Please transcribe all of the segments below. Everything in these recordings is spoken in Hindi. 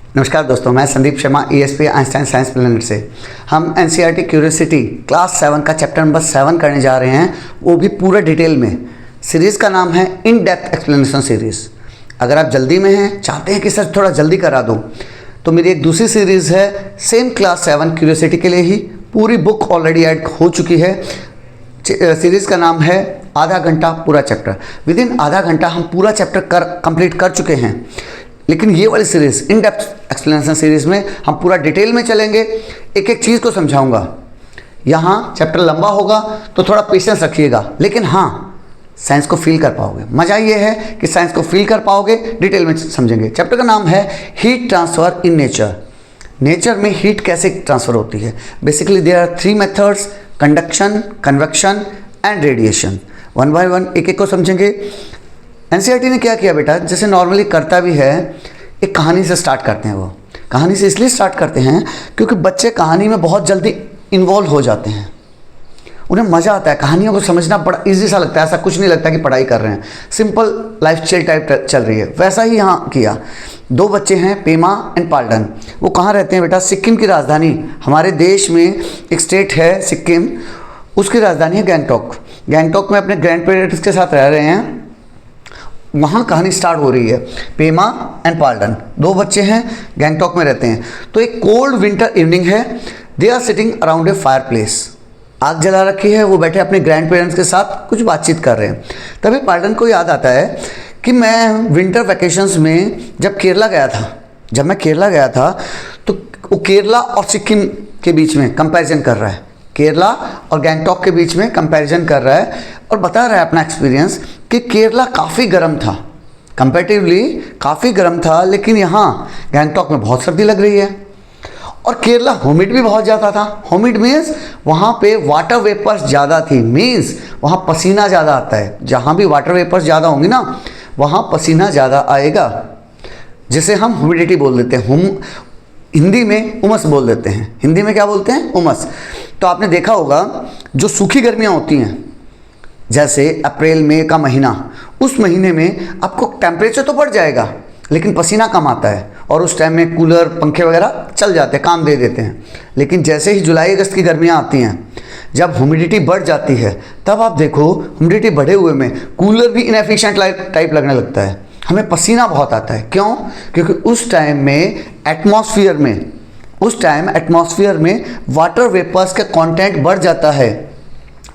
नमस्कार दोस्तों, मैं Sandeep Sharma ESP Einstein science planet से। हम NCERT क्यूरियोसिटी क्लास 7 का चैप्टर नंबर 7 करने जा रहे हैं, वो भी पूरा डिटेल में। सीरीज़ का नाम है इन डेप्थ एक्सप्लेनेशन सीरीज़। अगर आप जल्दी में हैं, चाहते हैं कि सर थोड़ा जल्दी करा दूँ, तो मेरी एक दूसरी सीरीज़ है सेम क्लास 7 क्यूरियोसिटी के लिए ही। पूरी बुक ऑलरेडी ऐड हो चुकी है। सीरीज़ का नाम है आधा घंटा पूरा चैप्टर। विद इन आधा घंटा हम पूरा चैप्टर कंप्लीट कर चुके हैं। लेकिन ये वाली series in depth explanation series में हम पूरा डिटेल में चलेंगे, एक एक चीज़ को समझाऊंगा। यहाँ चैप्टर लंबा होगा तो थोड़ा पेशेंस रखिएगा, लेकिन हाँ, साइंस को फील कर पाओगे। मज़ा ये है कि साइंस को फील कर पाओगे, डिटेल में समझेंगे। चैप्टर का नाम है heat transfer in nature. Nature में हीट कैसे ट्रांसफ़र होती है। Basically there are 3 methods: conduction, convection and radiation. One by one एक एक को समझेंगे। NCERT ने क्या किया बेटा, जैसे नॉर्मली करता भी है, एक कहानी से स्टार्ट करते हैं। वो कहानी से इसलिए स्टार्ट करते हैं क्योंकि बच्चे कहानी में बहुत जल्दी इन्वॉल्व हो जाते हैं। उन्हें मज़ा आता है, कहानियों को समझना बड़ा इजी सा लगता है। ऐसा कुछ नहीं लगता कि पढ़ाई कर रहे हैं, सिंपल लाइफ स्टाइल टाइप चल रही है। वैसा ही यहाँ किया। 2 बच्चे हैं, पेमा एंड पाल्डन। वो कहाँ रहते हैं बेटा? सिक्किम की राजधानी, हमारे देश में एक स्टेट है सिक्किम, उसकी राजधानी है गैंगटॉक। गैंगटॉक में अपने ग्रैंड पेरेंट्स के साथ रह रहे हैं। वहाँ कहानी स्टार्ट हो रही है। पेमा एंड पाल्डन 2 बच्चे हैं, गैंगटॉक में रहते हैं। तो एक कोल्ड विंटर इवनिंग है। They are sitting around a fireplace. आग जला रखी है, वो बैठे अपने ग्रैंड पेरेंट्स के साथ कुछ बातचीत कर रहे हैं। तभी पाल्डन को याद आता है कि मैं विंटर वैकेशंस में जब मैं केरला गया था तो वो केरला और सिक्किम के बीच में कंपैरिजन कर रहा है। केरला और गैंगटॉक के बीच में कंपैरिजन कर रहा है और बता रहा है अपना एक्सपीरियंस कि केरला काफ़ी गर्म था, कंपैरेटिवली काफ़ी गर्म था, लेकिन यहाँ गैंगटॉक में बहुत सर्दी लग रही है। और केरला ह्यूमिड भी बहुत ज़्यादा था। ह्यूमिड मीन्स वहाँ पे वाटर वेपर्स ज़्यादा थी, मीन्स वहाँ पसीना ज़्यादा आता है। जहाँ भी वाटर वेपर्स ज़्यादा होंगी ना, वहाँ पसीना ज़्यादा आएगा, जिसे हम ह्यूमिडिटी बोल देते हैं। हिंदी में उमस बोल देते हैं। हिंदी में क्या बोलते हैं? उमस। तो आपने देखा होगा जो सूखी गर्मियाँ होती हैं, जैसे अप्रैल मई का महीना, उस महीने में आपको टेम्परेचर तो बढ़ जाएगा लेकिन पसीना कम आता है, और उस टाइम में कूलर पंखे वगैरह चल जाते हैं, काम दे देते हैं। लेकिन जैसे ही जुलाई अगस्त की गर्मियाँ आती हैं, जब ह्यूमिडिटी बढ़ जाती है, तब आप देखो ह्यूमिडिटी बढ़े हुए में कूलर भी इनएफिशिएंट टाइप लगने लगता है। हमें पसीना बहुत आता है। क्यों? क्योंकि उस टाइम में एटमॉस्फेयर में वाटर वेपर्स का कंटेंट बढ़ जाता है।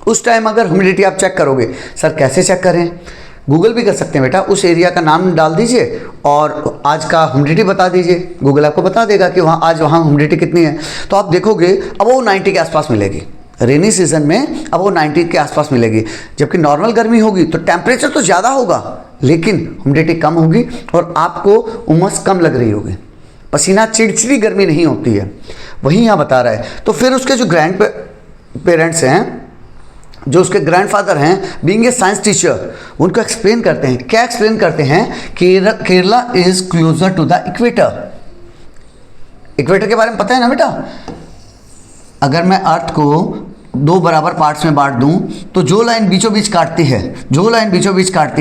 उस टाइम अगर ह्यूमिडिटी आप चेक करोगे, सर कैसे चेक करें? गूगल भी कर सकते हैं बेटा। उस एरिया का नाम डाल दीजिए और आज का ह्यूमिडिटी बता दीजिए, गूगल आपको बता देगा कि वहाँ ह्यूमिडिटी कितनी है। तो आप देखोगे अब वो 90 के आसपास मिलेगी। रेनी सीजन में अब वो 90 के आसपास मिलेगी। जबकि नॉर्मल गर्मी होगी तो टेम्परेचर तो ज़्यादा होगा, लेकिन ह्यूमिडिटी कम होगी और आपको उमस कम लग रही होगी। पसीना चिड़चिड़ी गर्मी नहीं होती है। वही यहाँ बता रहा है। तो फिर उसके जो ग्रैंड पेरेंट्स हैं, जो उसके ग्रैंडफादर हैं, बीइंग ए साइंस टीचर, उनको एक्सप्लेन करते हैं। क्या एक्सप्लेन करते हैं? Kerala is closer to the equator. Equator के बारे में पता है ना बेटा? अगर मैं अर्थ को 2 बराबर पार्ट्स में बांट दूं तो जो लाइन बीचों बीच काटती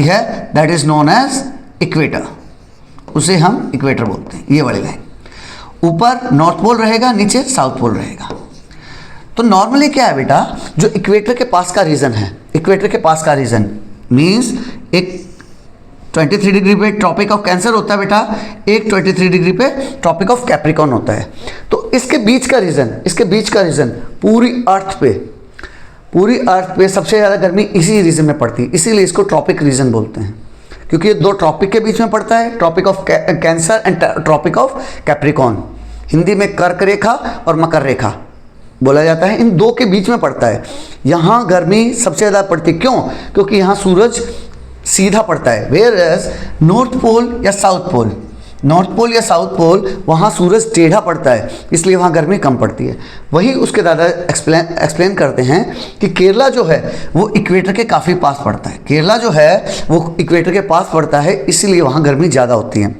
है that is known as equator. उसे हम इक्वेटर बोलते हैं। ये वाली लाइन, ऊपर नॉर्थ पोल रहेगा, नीचे साउथ पोल रहेगा। तो नॉर्मली क्या है बेटा, जो इक्वेटर के पास का रीजन मीन्स एक 23 डिग्री पे ट्रॉपिक ऑफ कैंसर होता है बेटा, एक 23 डिग्री पे ट्रॉपिक ऑफ कैप्रिकॉर्न होता है। तो इसके बीच का रीजन पूरी अर्थ पे सबसे ज़्यादा गर्मी इसी रीजन में पड़ती है। इसीलिए इसको ट्रॉपिक रीजन बोलते हैं, क्योंकि ये 2 ट्रॉपिक के बीच में पड़ता है, tropic of cancer and tropic of capricorn. Hindi में कर्क रेखा और मकर रेखा बोला जाता है। इन 2 के बीच में पड़ता है। यहाँ गर्मी सबसे ज़्यादा पड़ती है। क्यों? क्योंकि यहाँ सूरज सीधा पड़ता है। वेयर एज नॉर्थ पोल या साउथ पोल वहाँ सूरज टेढ़ा पड़ता है, इसलिए वहाँ गर्मी कम पड़ती है। वही उसके दादा एक्सप्लेन करते हैं कि केरला जो है वो इक्वेटर के काफ़ी पास पड़ता है, इसीलिए वहाँ गर्मी ज़्यादा होती है।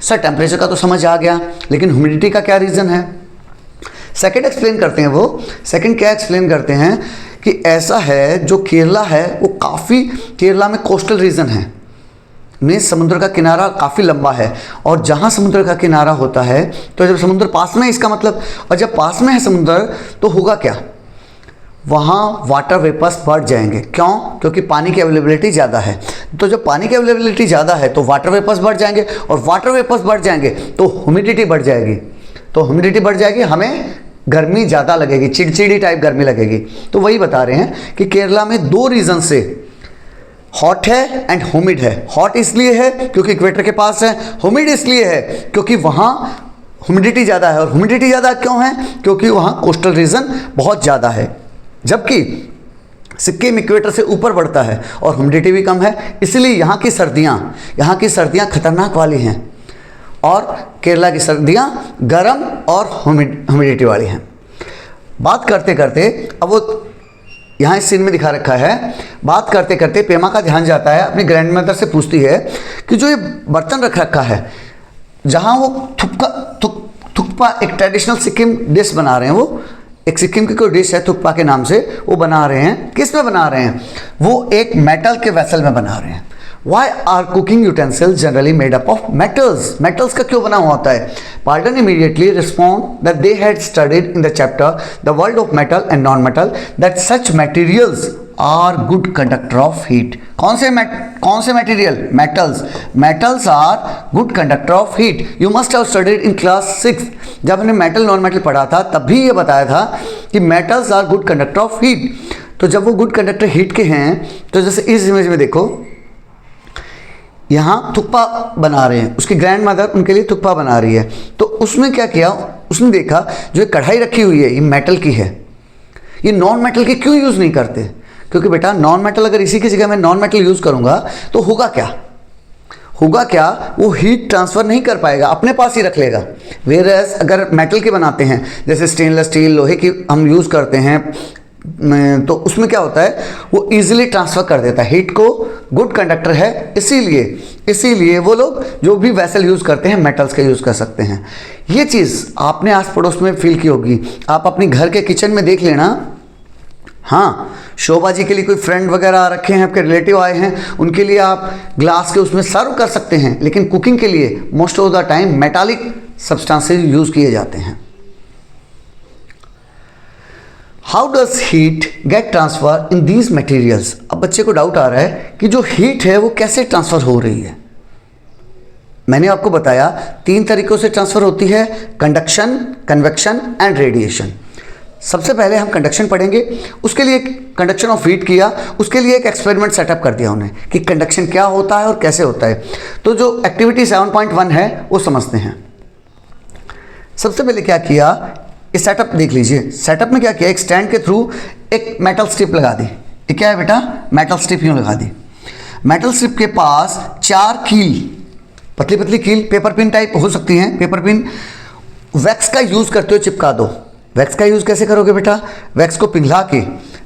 सर टेम्परेचर का तो समझ आ गया, लेकिन ह्यूमिडिटी का क्या रीज़न है? सेकंड एक्सप्लेन करते हैं। क्या एक्सप्लेन करते हैं कि ऐसा है, जो केरला है वो काफ़ी, केरला में कोस्टल रीजन है। मीन्स समुद्र का किनारा काफ़ी लंबा है, और जहाँ समुद्र का किनारा होता है तो जब समुद्र पास में है इसका मतलब, और जब पास में है समुद्र तो होगा क्या, वहाँ वाटर वेपर्स बढ़ जाएंगे। क्यों? क्योंकि पानी की अवेलेबिलिटी ज़्यादा है। तो जब पानी की अवेलेबिलिटी ज़्यादा है तो वाटर वेपर्स बढ़ जाएंगे, और वाटर वेपर्स बढ़ जाएंगे तो ह्यूमिडिटी बढ़ जाएगी। तो ह्यूमिडिटी बढ़ जाएगी, हमें गर्मी ज़्यादा लगेगी, चिड़चिड़ी टाइप गर्मी लगेगी। तो वही बता रहे हैं कि केरला में 2 रीज़न से हॉट है एंड ह्यूमिड है। हॉट इसलिए है क्योंकि इक्वेटर के पास है, ह्यूमिड इसलिए है क्योंकि वहाँ ह्यूमिडिटी ज़्यादा है। और ह्यूमिडिटी ज़्यादा क्यों है? क्योंकि वहाँ कोस्टल रीजन बहुत ज़्यादा है, जबकि सिक्किम इक्वेटर से ऊपर बढ़ता है और ह्यूमिडिटी भी कम है, इसलिए यहाँ की सर्दियाँ खतरनाक वाली हैं, और केरला की सर्दियाँ गर्म और ह्यूमिडिटी वाली हैं। बात करते करते, अब वो यहाँ इस सीन में दिखा रखा है, बात करते करते पेमा का ध्यान जाता है, अपनी ग्रैंड मदर से पूछती है कि जो ये बर्तन रख रखा है, जहाँ वो थुक्पा एक ट्रेडिशनल सिक्किम डिश बना रहे हैं, वो एक सिक्किम की कोई डिश है थुक्पा के नाम से, वो बना रहे हैं, किस में बना रहे हैं? वो एक मेटल के वेसल में बना रहे हैं। Why are cooking utensils generally made up of metals? Metals का क्यों बना हुआ होता है? Pardon immediately respond that they had studied in the chapter The World of Metal and Non-Metal that such materials are good conductor of heat. कौन से material? Metals. Metals are good conductor of heat. You must have studied in class 6. जब हमने metal non-metal पढ़ा था तब भी ये बताया था कि metals are good conductor of heat. तो जब वो good conductor heat के हैं, तो जैसे इस इमेज में देखो, यहाँ थुक्पा बना रहे हैं, उसकी ग्रैंड मदर उनके लिए थुक्पा बना रही है। तो उसमें क्या किया, उसने देखा जो कढ़ाई रखी हुई है ये मेटल की है, ये नॉन मेटल की क्यों यूज़ नहीं करते? क्योंकि बेटा नॉन मेटल अगर इसी की जगह मैं नॉन मेटल यूज़ करूँगा तो होगा क्या, वो हीट ट्रांसफ़र नहीं कर पाएगा, अपने पास ही रख लेगा। वेयरएज अगर मेटल के बनाते हैं, जैसे स्टेनलेस स्टील, लोहे की हम यूज़ करते हैं, तो उसमें क्या होता है, वो इजीली ट्रांसफ़र कर देता है हीट को, गुड कंडक्टर है, इसीलिए वो लोग जो भी वेसल यूज़ करते हैं मेटल्स का यूज़ कर सकते हैं। ये चीज़ आपने आस पड़ोस में फील की होगी, आप अपनी घर के किचन में देख लेना। हाँ, शोभा जी के लिए कोई फ्रेंड वगैरह आ रखे हैं, आपके रिलेटिव आए हैं, उनके लिए आप ग्लास के उसमें सर्व कर सकते हैं, लेकिन कुकिंग के लिए most of the time metallic substances use किए जाते हैं। How does heat get transfer in these materials? अब बच्चे को डाउट आ रहा है कि जो हीट है वो कैसे ट्रांसफ़र हो रही है। मैंने आपको बताया 3 तरीक़ों से ट्रांसफ़र होती है, कंडक्शन, कन्वेक्शन एंड रेडिएशन। सबसे पहले हम कंडक्शन पढ़ेंगे, उसके लिए कंडक्शन ऑफ हीट किया, उसके लिए एक एक्सपेरिमेंट सेटअप कर दिया उन्हें कि कंडक्शन क्या होता है और कैसे होता है। तो जो एक्टिविटी 7.1 है वो समझते हैं। सबसे पहले क्या किया, इस सेटअप देख लीजिए। सेटअप में क्या किया, एक स्टैंड के थ्रू एक मेटल स्ट्रिप लगा दी। ये क्या है बेटा, मेटल स्ट्रिप यूँ लगा दी। मेटल स्ट्रिप के पास 4 कील, पतली पतली कील, पेपर पिन टाइप हो सकती हैं, पेपर पिन, वैक्स का यूज़ करते हुए चिपका दो। वैक्स का यूज़ कैसे करोगे बेटा, वैक्स को पिघला के,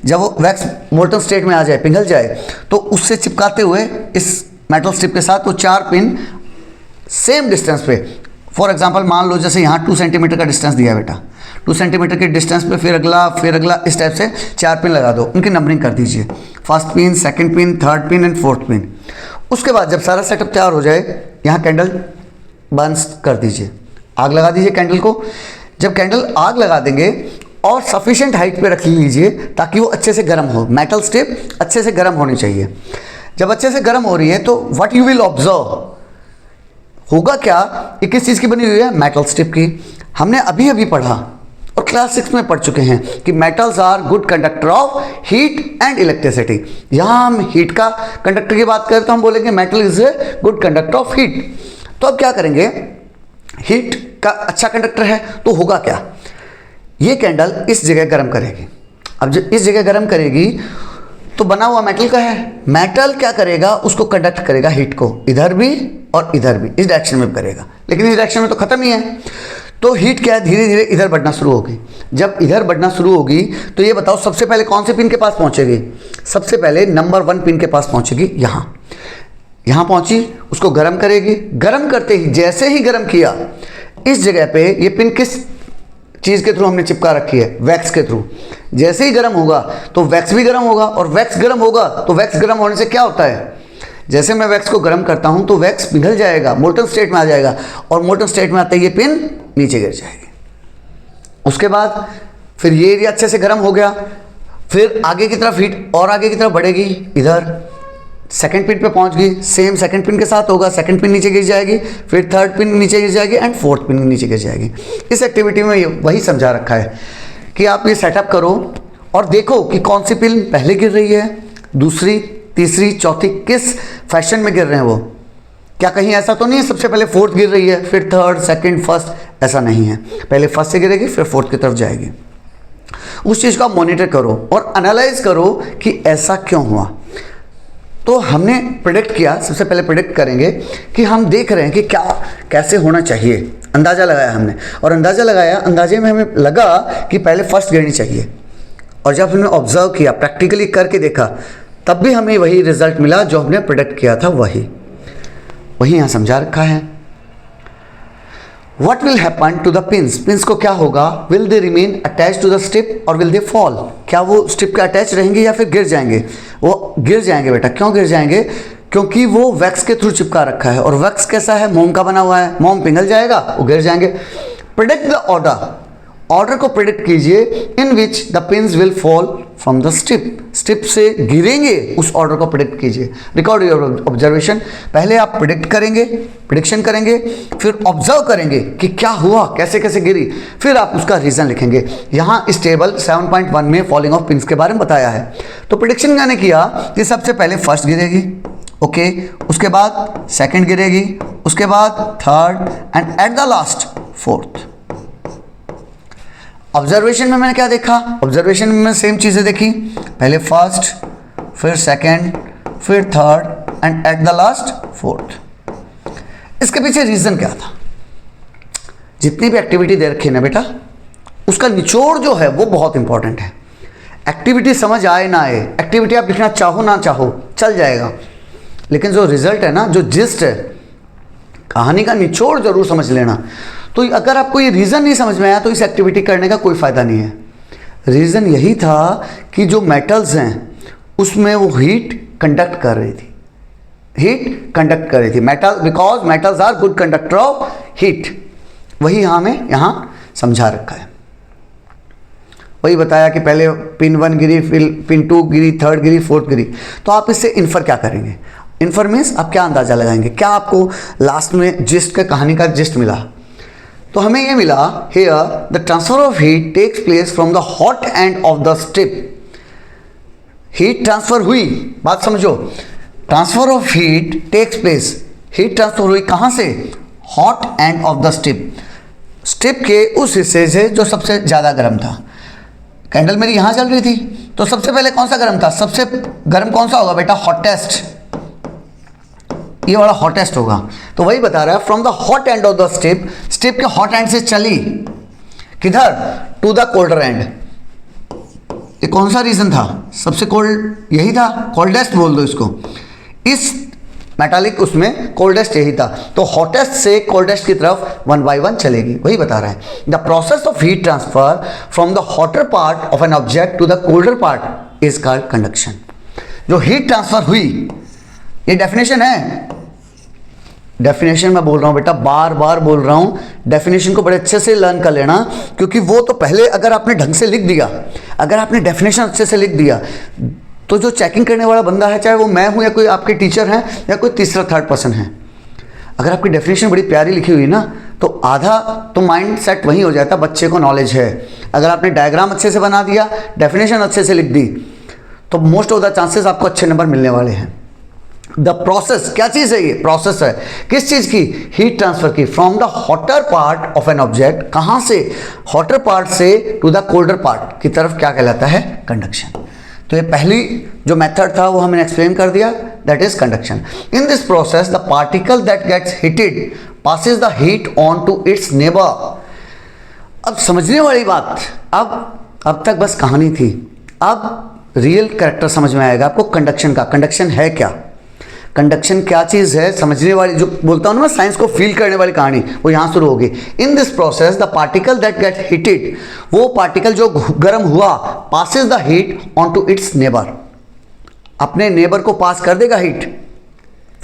जब वो वैक्स मोल्टन स्टेट में आ जाए, पिघल जाए, तो उससे चिपकाते हुए इस मेटल स्ट्रिप के साथ वो 4 पिन सेम डिस्टेंस पे, फॉर एग्जांपल मान लो जैसे यहाँ 2 सेंटीमीटर का डिस्टेंस दिया है बेटा, 2 सेंटीमीटर के डिस्टेंस पे फिर अगला इस टाइप से 4 पिन लगा दो, उनकी नंबरिंग कर दीजिए, first pin, second pin, third pin and fourth pin. उसके बाद जब सारा सेटअप तैयार हो जाए, यहाँ कैंडल बंद कर दीजिए, आग लगा दीजिए कैंडल को। जब कैंडल आग लगा देंगे और सफिशिएंट हाइट पे रख लीजिए ताकि वो अच्छे से गर्म हो, मेटल स्ट्रिप अच्छे से गर्म होनी चाहिए। जब अच्छे से गर्म हो रही है तो व्हाट यू विल ऑब्जर्व, होगा क्या, ये किस चीज़ की बनी हुई है, मेटल स्ट्रिप की। हमने अभी अभी पढ़ा और क्लास 6 में पढ़ चुके हैं कि metals are good conductor of heat and electricity. यहाँ हम हीट का कंडक्टर की बात करें तो हम बोलेंगे metal is a good conductor of heat. तो अब क्या करेंगे, हीट का अच्छा कंडक्टर है तो होगा क्या, ये कैंडल इस जगह गर्म करेगी। अब जब इस जगह गर्म करेगी तो बना हुआ मेटल का है, मेटल क्या करेगा, उसको कंडक्ट करेगा हीट को, इधर भी और इधर भी, इस डायरेक्शन में करेगा, लेकिन इस डायरेक्शन में तो खत्म ही है। तो हीट क्या है, धीरे धीरे इधर बढ़ना शुरू होगी। जब इधर बढ़ना शुरू होगी तो ये बताओ सबसे पहले कौन से पिन के पास पहुंचेगी, सबसे पहले नंबर 1 पिन के पास पहुंचेगी। यहाँ पहुंची, उसको गर्म करेगी। गर्म करते ही, जैसे ही गर्म किया, इस जगह पे ये पिन किस चीज़ के थ्रू हमने चिपका रखी है, वैक्स के थ्रू। जैसे ही गर्म होगा तो वैक्स भी गर्म होगा, और वैक्स गर्म होगा तो वैक्स गर्म होने से क्या होता है, जैसे मैं वैक्स को गर्म करता हूँ तो वैक्स पिघल जाएगा, मोल्टन स्टेट में आ जाएगा, और मोल्टन स्टेट में आते ही ये पिन नीचे गिर जाएगी। उसके बाद फिर ये एरिया अच्छे से गर्म हो गया, फिर आगे की तरफ हीट और आगे की तरफ बढ़ेगी, इधर सेकंड पिन पे पहुंच गई, सेम सेकंड पिन के साथ होगा, सेकंड पिन नीचे गिर जाएगी, फिर थर्ड पिन नीचे गिर जाएगी एंड फोर्थ पिन नीचे गिर जाएगी। इस एक्टिविटी में ये वही समझा रखा है कि आप ये सेटअप करो और देखो कि कौन सी पिन पहले गिर रही है, दूसरी, तीसरी, चौथी, किस फैशन में गिर रहे हैं वो। क्या कहीं ऐसा तो नहीं है सबसे पहले फोर्थ गिर रही है फिर थर्ड, सेकंड, फर्स्ट, ऐसा नहीं है। पहले फर्स्ट से गिरेगी फिर फोर्थ की तरफ जाएगी। उस चीज़ का मॉनिटर करो और एनालाइज करो कि ऐसा क्यों हुआ। तो हमने प्रेडिक्ट किया, सबसे पहले प्रेडिक्ट करेंगे कि हम देख रहे हैं कि क्या कैसे होना चाहिए। अंदाज़ा लगाया हमने, और अंदाज़ा लगाया, अंदाजे में हमें लगा कि पहले फर्स्ट गिरनी चाहिए। और जब हमने ऑब्जर्व किया, प्रैक्टिकली करके देखा, तब भी हमें वही रिजल्ट मिला जो हमने प्रेडिक्ट किया था, वही यहाँ समझा रखा है। What will happen to the pins? Pins को क्या होगा? Will they remain attached to the strip or will they fall? क्या वो स्ट्रिप के अटैच रहेंगे या फिर गिर जाएंगे? वो गिर जाएंगे बेटा। क्यों गिर जाएंगे? क्योंकि वो वैक्स के थ्रू चिपका रखा है, और वैक्स कैसा है? मोम का बना हुआ है, मोम पिघल जाएगा, वो गिर जाएंगे। प्रेडिक्ट द ऑर्डर को प्रेडिक्ट कीजिए in which the pins will fall from the strip से गिरेंगे, उस ऑर्डर को प्रेडिक्ट कीजिए। Record your observation. पहले आप प्रेडिक्शन करेंगे, फिर ऑब्जर्व करेंगे कि क्या हुआ, कैसे कैसे गिरी, फिर आप उसका रीजन लिखेंगे। यहाँ इस टेबल 7.1 में फॉलिंग ऑफ पिन्स के बारे में बताया है। तो प्रेडिक्शन मैंने किया कि सबसे पहले फर्स्ट गिरेगी, ओके, उसके बाद सेकंड गिरेगी, उसके बाद third and at the last fourth. Observation में मैंने क्या देखा? ऑब्जर्वेशन में सेम चीज़ें देखी, पहले फर्स्ट, फिर सेकंड, फिर third and at the last fourth. इसके पीछे रीज़न क्या था? जितनी भी एक्टिविटी दे रखी है ना बेटा, उसका निचोड़ जो है वो बहुत इंपॉर्टेंट है। एक्टिविटी समझ आए ना आए, एक्टिविटी आप लिखना चाहो ना चाहो चल जाएगा, लेकिन जो रिजल्ट है ना, जो जिस्ट है, कहानी का निचोड़ जरूर समझ लेना। तो अगर आपको ये रीज़न नहीं समझ में आया तो इस एक्टिविटी करने का कोई फ़ायदा नहीं है। रीज़न यही था कि जो मेटल्स हैं उसमें वो हीट कंडक्ट कर रही थी, metal, because metals are good conductor of heat. वही हमें यहाँ समझा रखा है। वही बताया कि पहले पिन 1 गिरी, फिर पिन 2 गिरी, थर्ड गिरी, फोर्थ गिरी। तो आप इससे इन्फर क्या करेंगे? इन्फर मीन्स आप क्या अंदाज़ा लगाएंगे, क्या आपको लास्ट में जिस्ट के कहानी का जिस्ट मिला? तो हमें ये मिला, here the transfer of heat takes place from the hot end of the strip. Heat transfer हुई, बात समझो, transfer of heat takes place, heat transfer हुई कहाँ से? Hot end of the strip के उस हिस्से से जो सबसे ज़्यादा गर्म था। कैंडल मेरी यहाँ जल रही थी, तो सबसे पहले कौन सा गर्म था? सबसे गर्म कौन सा होगा बेटा? हॉटेस्ट, ये वाला हॉटेस्ट होगा। तो वही बता रहा है, from the hot end of the strip के हॉट एंड से चली किधर? To the colder end. ये कौन सा रीजन था? सबसे कोल्ड यही था, कोल्डेस्ट बोल दो इसको। इस मेटालिक उसमें कोल्डेस्ट यही था, तो हॉटेस्ट से कोल्डेस्ट की तरफ 1 by 1 चलेगी। वही बता रहा है, the process of heat transfer from the hotter part of an object to the colder part is called conduction. जो हीट ट्रांसफर हुई, ये डेफिनेशन है, डेफिनेशन मैं बोल रहा हूँ बेटा, बार बार बोल रहा हूँ, डेफिनेशन को बड़े अच्छे से लर्न कर लेना, क्योंकि वो तो पहले अगर आपने ढंग से लिख दिया, अगर आपने डेफिनेशन अच्छे से लिख दिया, तो जो चेकिंग करने वाला बंदा है, चाहे वो मैं हूँ या कोई आपके टीचर हैं या कोई तीसरा थर्ड पर्सन है, अगर आपकी डेफिनेशन बड़ी प्यारी लिखी हुई ना, तो आधा तो माइंड सेट वहीं हो जाता, बच्चे को नॉलेज है। अगर आपने डायग्राम अच्छे से बना दिया, डेफिनेशन अच्छे से लिख दी, तो मोस्ट ऑफ द चांसेस आपको अच्छे नंबर मिलने वाले हैं। द प्रोसेस, क्या चीज़ है ये? प्रोसेस है किस चीज़ की? हीट ट्रांसफर की, from the hotter part of an object, कहाँ से? हॉटर पार्ट से टू द कोल्डर पार्ट की तरफ, क्या कहलाता है? कंडक्शन। तो ये पहली जो मेथड था वो हमने एक्सप्लेन कर दिया, that is conduction. In this process the particle that gets heated passes the heat on to its neighbor। अब समझने वाली बात, अब तक बस कहानी थी, अब रियल कैरेक्टर समझ में आएगा आपको कंडक्शन का। कंडक्शन है क्या? कंडक्शन क्या चीज़ है समझने वाली, जो बोलता हूँ ना साइंस को फील करने वाली कहानी, वो यहाँ शुरू होगी। In this process the particle that get heated, वो पार्टिकल जो गर्म हुआ, passes the heat on to its neighbour, अपने नेबर को पास कर देगा हीट।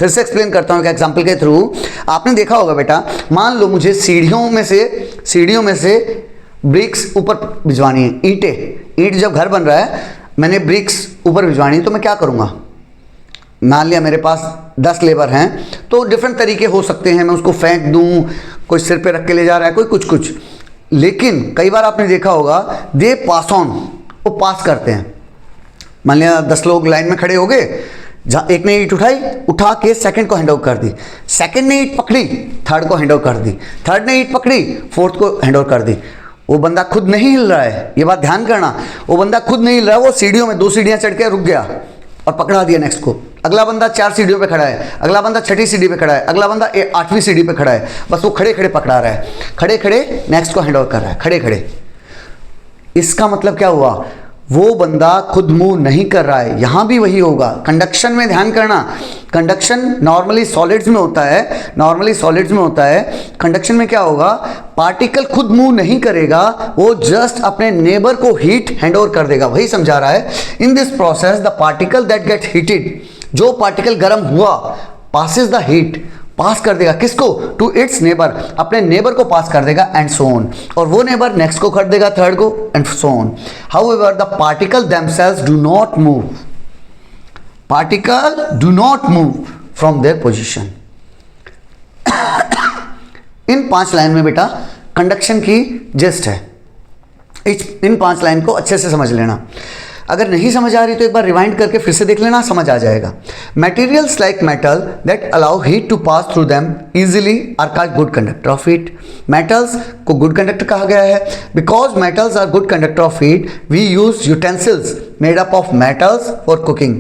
फिर से एक्सप्लेन करता हूँ एक एग्जाम्पल के थ्रू। आपने देखा होगा बेटा, मान लो मुझे सीढ़ियों में से ब्रिक्स ऊपर भिजवानी है, ईंट जब घर बन रहा है मैंने ब्रिक्स ऊपर भिजवानी है, तो मैं क्या करूँगा? मान लिया मेरे पास 10 लेबर हैं, तो डिफरेंट तरीके हो सकते हैं, मैं उसको फेंक दूँ, कोई सिर पे रख के ले जा रहा है, कोई कुछ। लेकिन कई बार आपने देखा होगा दे पास ऑन, वो पास करते हैं। मान लिया 10 लोग लाइन में खड़े हो गए, जहाँ एक ने ईंट उठा के सेकंड को हैंड ओवर कर दी, सेकंड ने ईंट पकड़ी थर्ड को हैंड ओवर कर दी, थर्ड ने ईंट पकड़ी फोर्थ को हैंड ओवर कर दी। वो बंदा खुद नहीं हिल रहा है, ये बात ध्यान करना, वो बंदा खुद नहीं हिल रहा है, वो सीढ़ियों में 2 सीढ़ियाँ चढ़ के रुक गया और पकड़ा दिया नेक्स्ट को। अगला बंदा 4 सीढ़ियों पे खड़ा है, अगला बंदा 6ठी सीढ़ी पे खड़ा है, अगला बंदा 8वीं सीढ़ी पे खड़ा है, बस वो खड़े खड़े पकड़ा रहा है, खड़े खड़े नेक्स्ट को हैंड ओवर कर रहा है, खड़े खड़े। इसका मतलब क्या हुआ? वो बंदा खुद मूव नहीं कर रहा है। यहां भी वही होगा। कंडक्शन में ध्यान करना, कंडक्शन नॉर्मली सॉलिड्स में होता है, कंडक्शन में क्या होगा? पार्टिकल खुद मूव नहीं करेगा, वो जस्ट अपने नेबर को हीट हैंड ओवर कर देगा। वही समझा रहा है। इन this process the particle that get heated, जो पार्टिकल गर्म हुआ, पासिस द हीट, पास कर देगा किसको? टू इट्स नेबर, अपने नेबर को पास कर देगा, एंड सो ऑन। और वो नेबर नेक्स्ट को कर देगा, थर्ड को, and so on. However the particle themselves do not move, particle do not move from their position. In 5 line में बेटा कंडक्शन की जिस्ट है। इन 5 लाइन को अच्छे से समझ लेना। अगर नहीं समझ आ रही तो एक बार रिवाइंड करके फिर से देख लेना, समझ आ जाएगा। Materials like metal that allow heat to pass through them easily are called good conductor of heat. Metals को good conductor कहा गया है। Because metals are good conductor of heat, we use utensils made up of metals for cooking.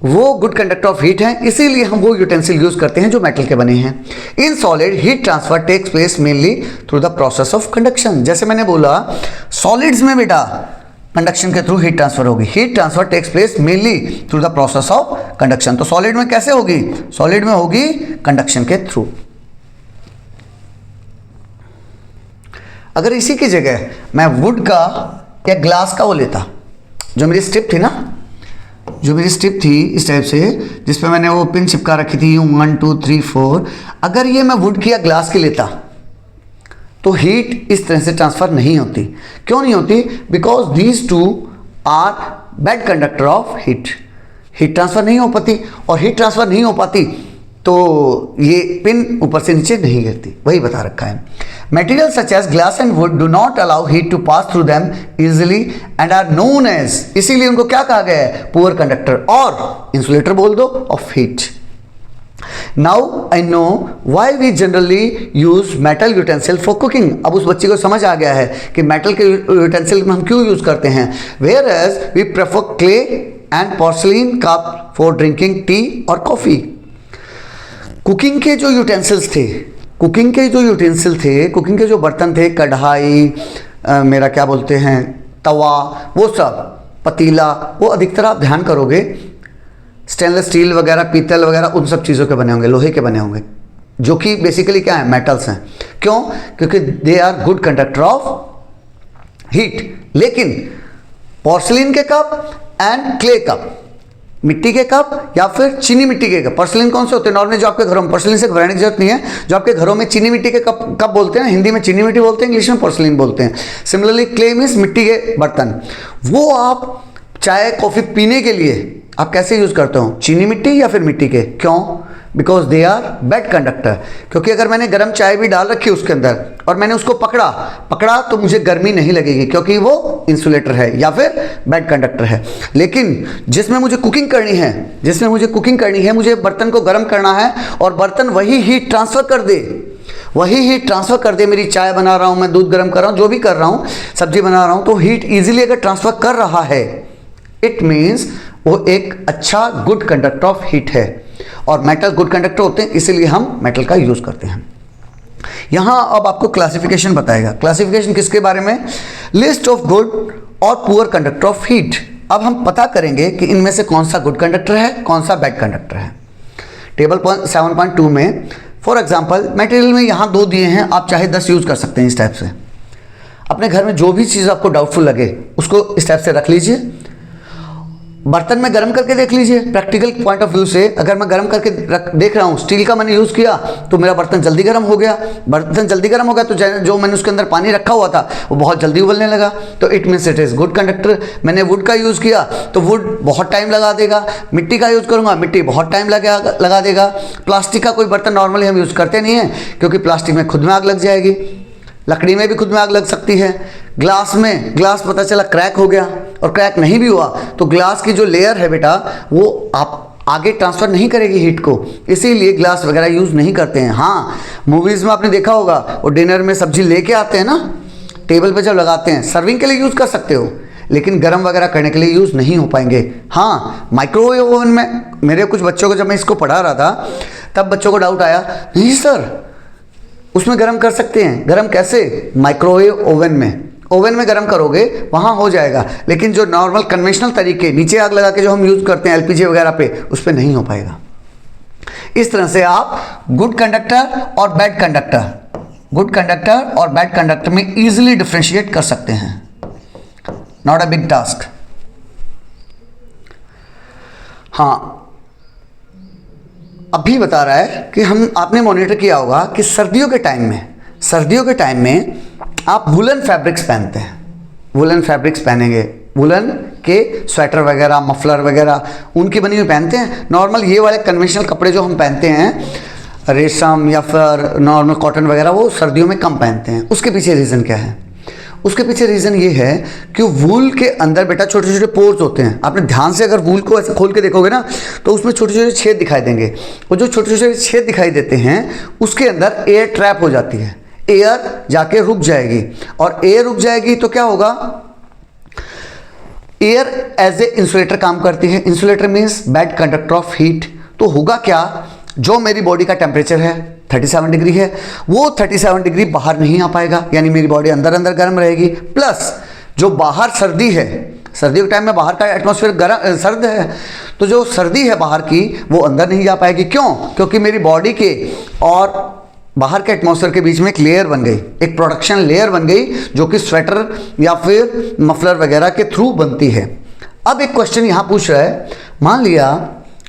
वो गुड कंडक्टर ऑफ हीट हैं, इसीलिए हम वो यूटेंसिल यूज करते हैं जो मेटल के बने हैं। In solid heat transfer takes place mainly through the process of conduction. जैसे मैंने बोला सॉलिड्स में बेटा कंडक्शन के थ्रू हीट ट्रांसफर होगी। Heat transfer takes place mainly through the process of conduction. तो सॉलिड में कैसे होगी? सॉलिड में होगी कंडक्शन के थ्रू। अगर इसी की जगह मैं वुड का या ग्लास का वो लेता, जो मेरी स्ट्रिप थी इस टाइप से, जिसपे मैंने वो पिन चिपका रखी थी 1 2 3 4, अगर ये मैं वुड की या ग्लास की लेता तो हीट इस तरह से ट्रांसफर नहीं होती। क्यों नहीं होती? Because these two are bad conductor of heat. Heat transfer नहीं हो पाती, और हीट ट्रांसफर नहीं हो पाती तो ये पिन ऊपर से नीचे नहीं गिरती। वही बता रखा है। Material such as glass and wood do not allow heat to pass through them easily and are known as, इसीलिए उनको क्या कहा गया है? पुअर कंडक्टर, और इंसुलेटर बोल दो, of heat. Now I know why we generally use metal utensil for cooking. अब उस बच्चे को समझ आ गया है कि मेटल के यूटेंसिल में हम क्यों यूज करते हैं। Whereas we prefer clay and porcelain cup for drinking tea or coffee. Cooking के जो यूटेंसिल्स थे, कुकिंग के जो बर्तन थे, कढ़ाई, मेरा क्या बोलते हैं, तवा, वो सब, पतीला, वो अधिकतर आप ध्यान करोगे स्टेनलेस स्टील वगैरह, पीतल वगैरह, उन सब चीज़ों के बने होंगे, लोहे के बने होंगे, जो कि बेसिकली क्या है? मेटल्स हैं। क्यों? क्योंकि they are good conductor of heat. लेकिन पोर्सिलिन के कप एंड क्ले कप, मिट्टी के कप या फिर चीनी मिट्टी के कप। पोर्सिलिन कौन से होते हैं? नॉर्मली जो आपके घरों में, पोर्सिलिन से घबराने की जरूरत नहीं है, जो आपके घरों में चीनी मिट्टी के कप बोलते हैं, हिंदी में चीनी मिट्टी बोलते हैं, इंग्लिश में पोर्सिलिन बोलते हैं। सिमिलरली क्ले मीन्स मिट्टी के बर्तन। वो आप चाय कॉफ़ी पीने के लिए आप कैसे यूज़ करते हो? चीनी मिट्टी या फिर मिट्टी के? क्यों? Because they are bad conductor. क्योंकि अगर मैंने गर्म चाय भी डाल रखी उसके अंदर और मैंने उसको पकड़ा तो मुझे गर्मी नहीं लगेगी, क्योंकि वो इंसुलेटर है या फिर बैड कंडक्टर है। लेकिन जिसमें मुझे कुकिंग करनी है, मुझे बर्तन को गर्म करना है और बर्तन वही हीट ट्रांसफ़र कर दे। मेरी चाय बना रहा हूँ, मैं दूध गर्म कर रहा हूँ, जो भी कर रहा हूँ, सब्जी बना रहा हूँ, तो हीट ईजिली अगर ट्रांसफ़र कर रहा है, इट मीन्स वो एक अच्छा गुड कंडक्टर ऑफ हीट है। और मेटल गुड कंडक्टर होते हैं, इसीलिए हम मेटल का यूज़ करते हैं। यहाँ अब आपको क्लासिफिकेशन बताएगा। क्लासिफिकेशन किसके बारे में? लिस्ट ऑफ गुड और पुअर कंडक्टर ऑफ हीट। अब हम पता करेंगे कि इनमें से कौन सा गुड कंडक्टर है, कौन सा बैड कंडक्टर है। टेबल 7.2 में फॉर एग्जाम्पल मटेरियल में यहाँ 2 दिए हैं, आप चाहे 10 यूज़ कर सकते हैं। इस टाइप से अपने घर में जो भी चीज़ आपको डाउटफुल लगे उसको इस टाइप से रख लीजिए। बर्तन में गर्म करके देख लीजिए, प्रैक्टिकल पॉइंट ऑफ व्यू से अगर मैं गर्म करके देख रहा हूँ, स्टील का मैंने यूज़ किया तो मेरा बर्तन जल्दी गर्म हो गया। बर्तन जल्दी गर्म हो गया तो जो मैंने उसके अंदर पानी रखा हुआ था वो बहुत जल्दी उबलने लगा, तो it means it is good conductor. मैंने वुड का यूज़ किया तो वुड बहुत टाइम लगा देगा। मिट्टी का यूज़ करूँगा, मिट्टी बहुत टाइम लगा देगा। प्लास्टिक का कोई बर्तन नॉर्मली हम यूज़ करते नहीं हैं, क्योंकि प्लास्टिक में खुद में आग लग जाएगी, लकड़ी में भी खुद में आग लग सकती है। ग्लास में, ग्लास पता चला क्रैक हो गया, और क्रैक नहीं भी हुआ तो ग्लास की जो लेयर है बेटा वो आप आगे ट्रांसफ़र नहीं करेगी हीट को, इसीलिए ग्लास वगैरह यूज़ नहीं करते हैं। हाँ, मूवीज़ में आपने देखा होगा वो डिनर में सब्जी लेके आते हैं ना, टेबल पे जब लगाते हैं, सर्विंग के लिए यूज़ कर सकते हो, लेकिन गर्म वगैरह करने के लिए यूज़ नहीं हो पाएंगे। हाँ, माइक्रोवेव ओवन में मेरे कुछ बच्चों को जब मैं इसको पढ़ा रहा था तब बच्चों को डाउट आया, नहीं सर उसमें गर्म कर सकते हैं। गर्म कैसे? माइक्रोवेव ओवन में, ओवन में गर्म करोगे वहाँ हो जाएगा, लेकिन जो नॉर्मल कन्वेंशनल तरीके नीचे आग लगा के जो हम यूज़ करते हैं एलपीजी वगैरह पे, उस पर नहीं हो पाएगा। इस तरह से आप गुड कंडक्टर और बैड कंडक्टर में इजीली डिफरेंशिएट कर सकते हैं। Not a big task. हाँ, अभी बता रहा है कि आपने मॉनिटर किया होगा कि सर्दियों के टाइम में आप वुलन फैब्रिक्स पहनते हैं, वुलन फैब्रिक्स पहनेंगे, वुलन के स्वेटर वगैरह, मफलर वगैरह उनकी बनी हुई पहनते हैं। नॉर्मल ये वाले कन्वेंशनल कपड़े जो हम पहनते हैं रेशम या फिर नॉर्मल कॉटन वगैरह, वो सर्दियों में कम पहनते हैं। उसके पीछे रीज़न क्या है? उसके पीछे रीज़न ये है कि वूल के अंदर बेटा छोटे छोटे पोर्स होते हैं। आपने ध्यान से अगर वूल को ऐसे खोल के देखोगे ना तो उसमें छोटे छोटे छेद दिखाई देंगे, और जो छोटे छोटे छेद दिखाई देते हैं उसके अंदर एयर ट्रैप हो जाती है, एयर जाके रुक जाएगी, और एयर रुक जाएगी तो क्या होगा? एयर एज ए इंसुलेटर काम करती है। Insulator means bad conductor of heat. तो होगा क्या, जो मेरी बॉडी का टेम्परेचर है 37 डिग्री है, वो 37 डिग्री बाहर नहीं आ पाएगा, यानी मेरी बॉडी अंदर अंदर गर्म रहेगी। प्लस जो बाहर सर्दी है, सर्दियों के टाइम में बाहर का एटमॉस्फेयर गर्म सर्द है, तो जो सर्दी है बाहर की वो अंदर नहीं जा पाएगी। क्यों? क्योंकि मेरी बॉडी के और बाहर के एटमॉस्फेयर के बीच में एक लेयर बन गई, एक प्रोडक्शन लेयर बन गई, जो कि स्वेटर या फिर मफलर वगैरह के थ्रू बनती है। अब एक क्वेश्चन यहाँ पूछ रहा है, मान लिया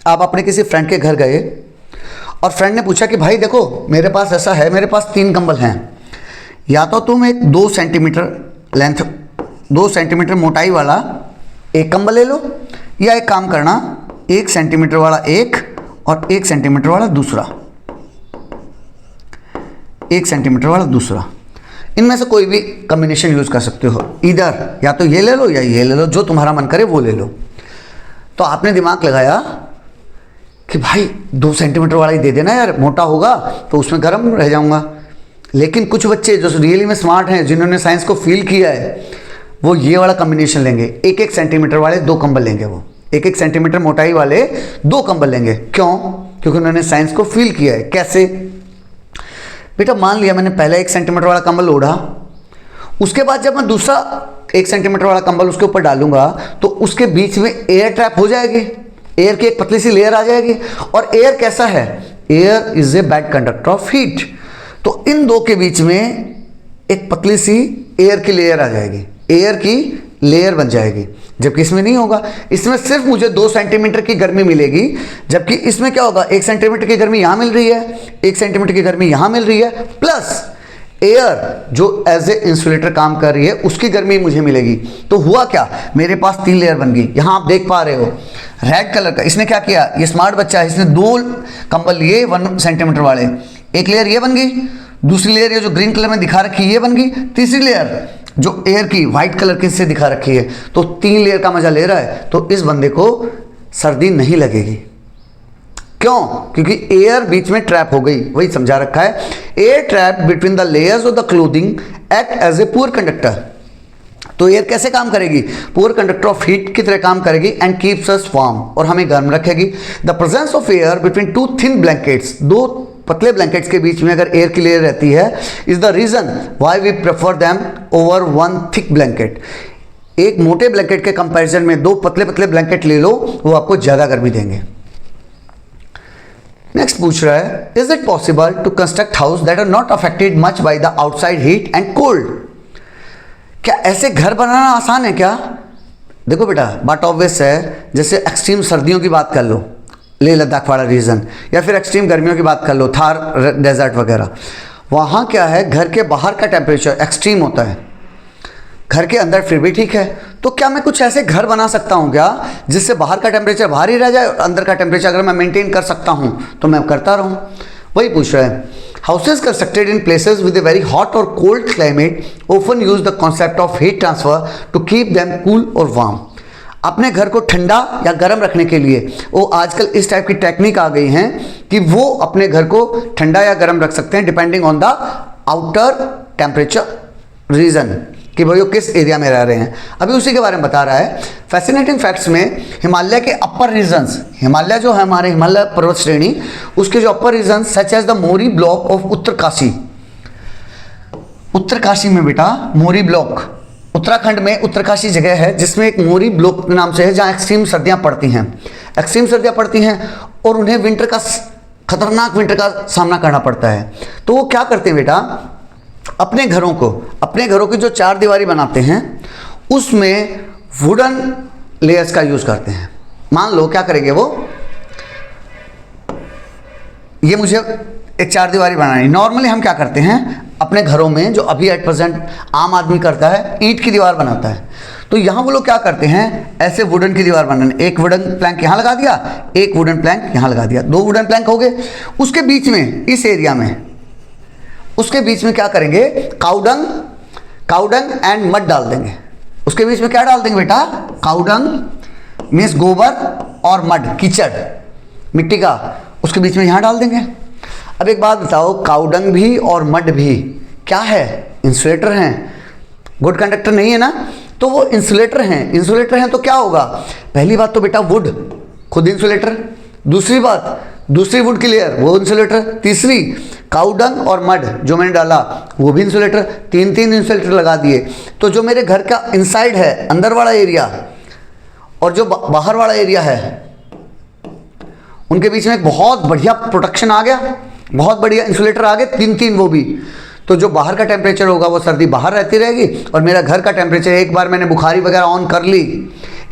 आप अपने किसी फ्रेंड के घर गए और फ्रेंड ने पूछा कि भाई देखो मेरे पास ऐसा है, मेरे पास 3 कंबल हैं, या तो तुम एक 2 सेंटीमीटर लेंथ, 2 सेंटीमीटर मोटाई वाला एक कंबल ले लो, या एक काम करना 1 सेंटीमीटर वाला एक और 1 सेंटीमीटर वाला दूसरा, 1 सेंटीमीटर वाला दूसरा। इनमें से कोई भी कॉम्बिनेशन यूज़ कर सकते हो, इधर या तो ये ले लो या ये ले लो, जो तुम्हारा मन करे वो ले लो। तो आपने दिमाग लगाया कि भाई 2 सेंटीमीटर वाला ही दे देना यार, मोटा होगा तो उसमें गर्म रह जाऊंगा। लेकिन कुछ बच्चे जो रियली में स्मार्ट हैं, जिन्होंने साइंस को फील किया है, वो ये वाला कॉम्बिनेशन लेंगे, 1-1 सेंटीमीटर वाले 2 कंबल लेंगे, वो 1-1 सेंटीमीटर मोटाई वाले 2 कंबल लेंगे। क्यों? क्योंकि उन्होंने साइंस को फील किया है। कैसे? बेटा मान लिया मैंने पहला 1 सेंटीमीटर वाला कंबल ओढ़ा, उसके बाद जब मैं दूसरा 1 सेंटीमीटर वाला कंबल उसके ऊपर डालूंगा तो उसके बीच में एयर ट्रैप हो जाएगी, एयर की एक पतली सी लेयर आ जाएगी। और एयर कैसा है? Air is a bad conductor of heat. तो इन दो के बीच में एक पतली सी एयर की लेयर आ जाएगी, एयर की लेयर बन जाएगी, जबकि इसमें नहीं होगा। इसमें सिर्फ मुझे 2 सेंटीमीटर की गर्मी मिलेगी, जबकि इसमें क्या होगा, 1 सेंटीमीटर की गर्मी यहाँ मिल रही है, 1 सेंटीमीटर की गर्मी यहाँ मिल रही है, प्लस एयर जो एज ए इंसुलेटर काम कर रही है उसकी गर्मी मुझे मिलेगी। तो हुआ क्या, मेरे पास 3 लेयर बन गई। यहाँ आप देख पा रहे हो रेड कलर का, इसने क्या किया, ये स्मार्ट बच्चा है, इसने 2 कंबल लिए 1 सेंटीमीटर वाले, एक लेयर ये बन गई, दूसरी लेयर ये जो ग्रीन कलर में दिखा रखी है ये बन गई, तीसरी लेयर जो एयर की व्हाइट कलर के से दिखा रखी है, तो 3 लेयर का मजा ले रहा है। तो इस बंदे को सर्दी नहीं लगेगी। क्यों? क्योंकि एयर बीच में ट्रैप हो गई, वही समझा रखा है, air trap between the layers of the clothing act as a poor conductor. तो एयर कैसे काम करेगी? पुअर कंडक्टर ऑफ हीट की तरह काम करेगी एंड कीप्स अस वार्म, और हमें गर्म रखेगी। The presence of air between 2 thin blankets, 2 पतले ब्लैंकेट्स के बीच में अगर एयर की लेयर रहती है, is the reason why we prefer them over 1 thick blanket. एक मोटे ब्लैंकेट के कंपैरिजन में 2 पतले पतले ब्लैंकेट ले लो, वो आपको ज्यादा गर्मी देंगे। नेक्स्ट पूछ रहा है, is it possible to construct house that are not affected much by the outside heat and cold? क्या ऐसे घर बनाना आसान है क्या? देखो बेटा, बात ऑब्वियस है, जैसे एक्सट्रीम सर्दियों की बात कर लो, लेह लद्दाख वाला रीजन, या फिर एक्सट्रीम गर्मियों की बात कर लो, थार डेजर्ट वगैरह, वहाँ क्या है, घर के बाहर का टेम्परेचर एक्सट्रीम होता है, घर के अंदर फिर भी ठीक है। तो क्या मैं कुछ ऐसे घर बना सकता हूँ क्या जिससे बाहर का टेम्परेचर बाहर ही रह जाए और अंदर का टेम्परेचर अगर मैं मेंटेन कर सकता हूँ तो मैं करता रहूँ? वही पूछ रहा है। Houses constructed in places with a very hot और cold climate often use the concept of heat transfer to keep them cool और वार्म। अपने घर को ठंडा या गर्म रखने के लिए वो आजकल इस टाइप की टेक्निक आ गई हैं कि वो अपने घर को ठंडा या गर्म रख सकते हैं depending on the outer temperature region, कि भाई वो किस एरिया में रह रहे हैं। अभी उसी के बारे में बता रहा है। फैसिनेटिंग फैक्ट्स में हिमालय के अपर रीजन्स, हिमालय जो है हमारे हिमालय पर्वत श्रेणी, उसके जो upper regions such as the Mori block of Uttarkashi, Uttarkashi में बेटा मोरी ब्लॉक, उत्तराखंड में उत्तरकाशी जगह है जिसमें एक मोरी ब्लॉक के नाम से है, जहाँ एक्सट्रीम सर्दियाँ पड़ती हैं, एक्सट्रीम सर्दियाँ पड़ती हैं और उन्हें विंटर का, खतरनाक विंटर का सामना करना पड़ता है। तो वो क्या करते हैं बेटा, अपने घरों की जो चार दीवारी बनाते हैं उसमें वुडन लेयर्स का यूज करते हैं। मान लो क्या करेंगे वो, ये मुझे एक चार दीवारी बनानी, नॉर्मली हम क्या करते हैं अपने घरों में, जो अभी एट प्रेजेंट आम आदमी करता है, ईंट की दीवार बनाता है। तो यहाँ वो लोग क्या करते हैं, ऐसे वुडन की दीवार बनाने, एक वुडन प्लैंक यहाँ लगा दिया, एक वुडन प्लैंक यहाँ लगा दिया, दो वुडन प्लैंक हो गए। उसके बीच में, इस एरिया में, उसके बीच में क्या करेंगे, काउडंग एंड मड डाल देंगे। उसके बीच में क्या डाल देंगे बेटा, काउडंग मीन्स गोबर और मड कीचड़ मिट्टी का, उसके बीच में यहाँ डाल देंगे। अब एक बात बताओ, काउडंग भी और मड भी क्या है, इंसुलेटर हैं, गुड कंडक्टर नहीं है ना, तो वो इंसुलेटर हैं तो क्या होगा, पहली बात तो बेटा वुड खुद इंसुलेटर, दूसरी वुड की लेयर वो इंसुलेटर, तीसरी काउडंग और मड जो मैंने डाला वो भी इंसुलेटर, तीन इंसुलेटर लगा दिए। तो जो मेरे घर का इनसाइड है, अंदर वाला एरिया, और जो बाहर वाला एरिया है, उनके बीच में एक बहुत बढ़िया प्रोटेक्शन आ गया, बहुत बढ़िया इंसुलेटर आ गए, तीन वो भी। तो जो बाहर का टेम्परेचर होगा वो सर्दी बाहर रहती रहेगी, और मेरा घर का टेम्परेचर, एक बार मैंने बुखारी वगैरह ऑन कर ली,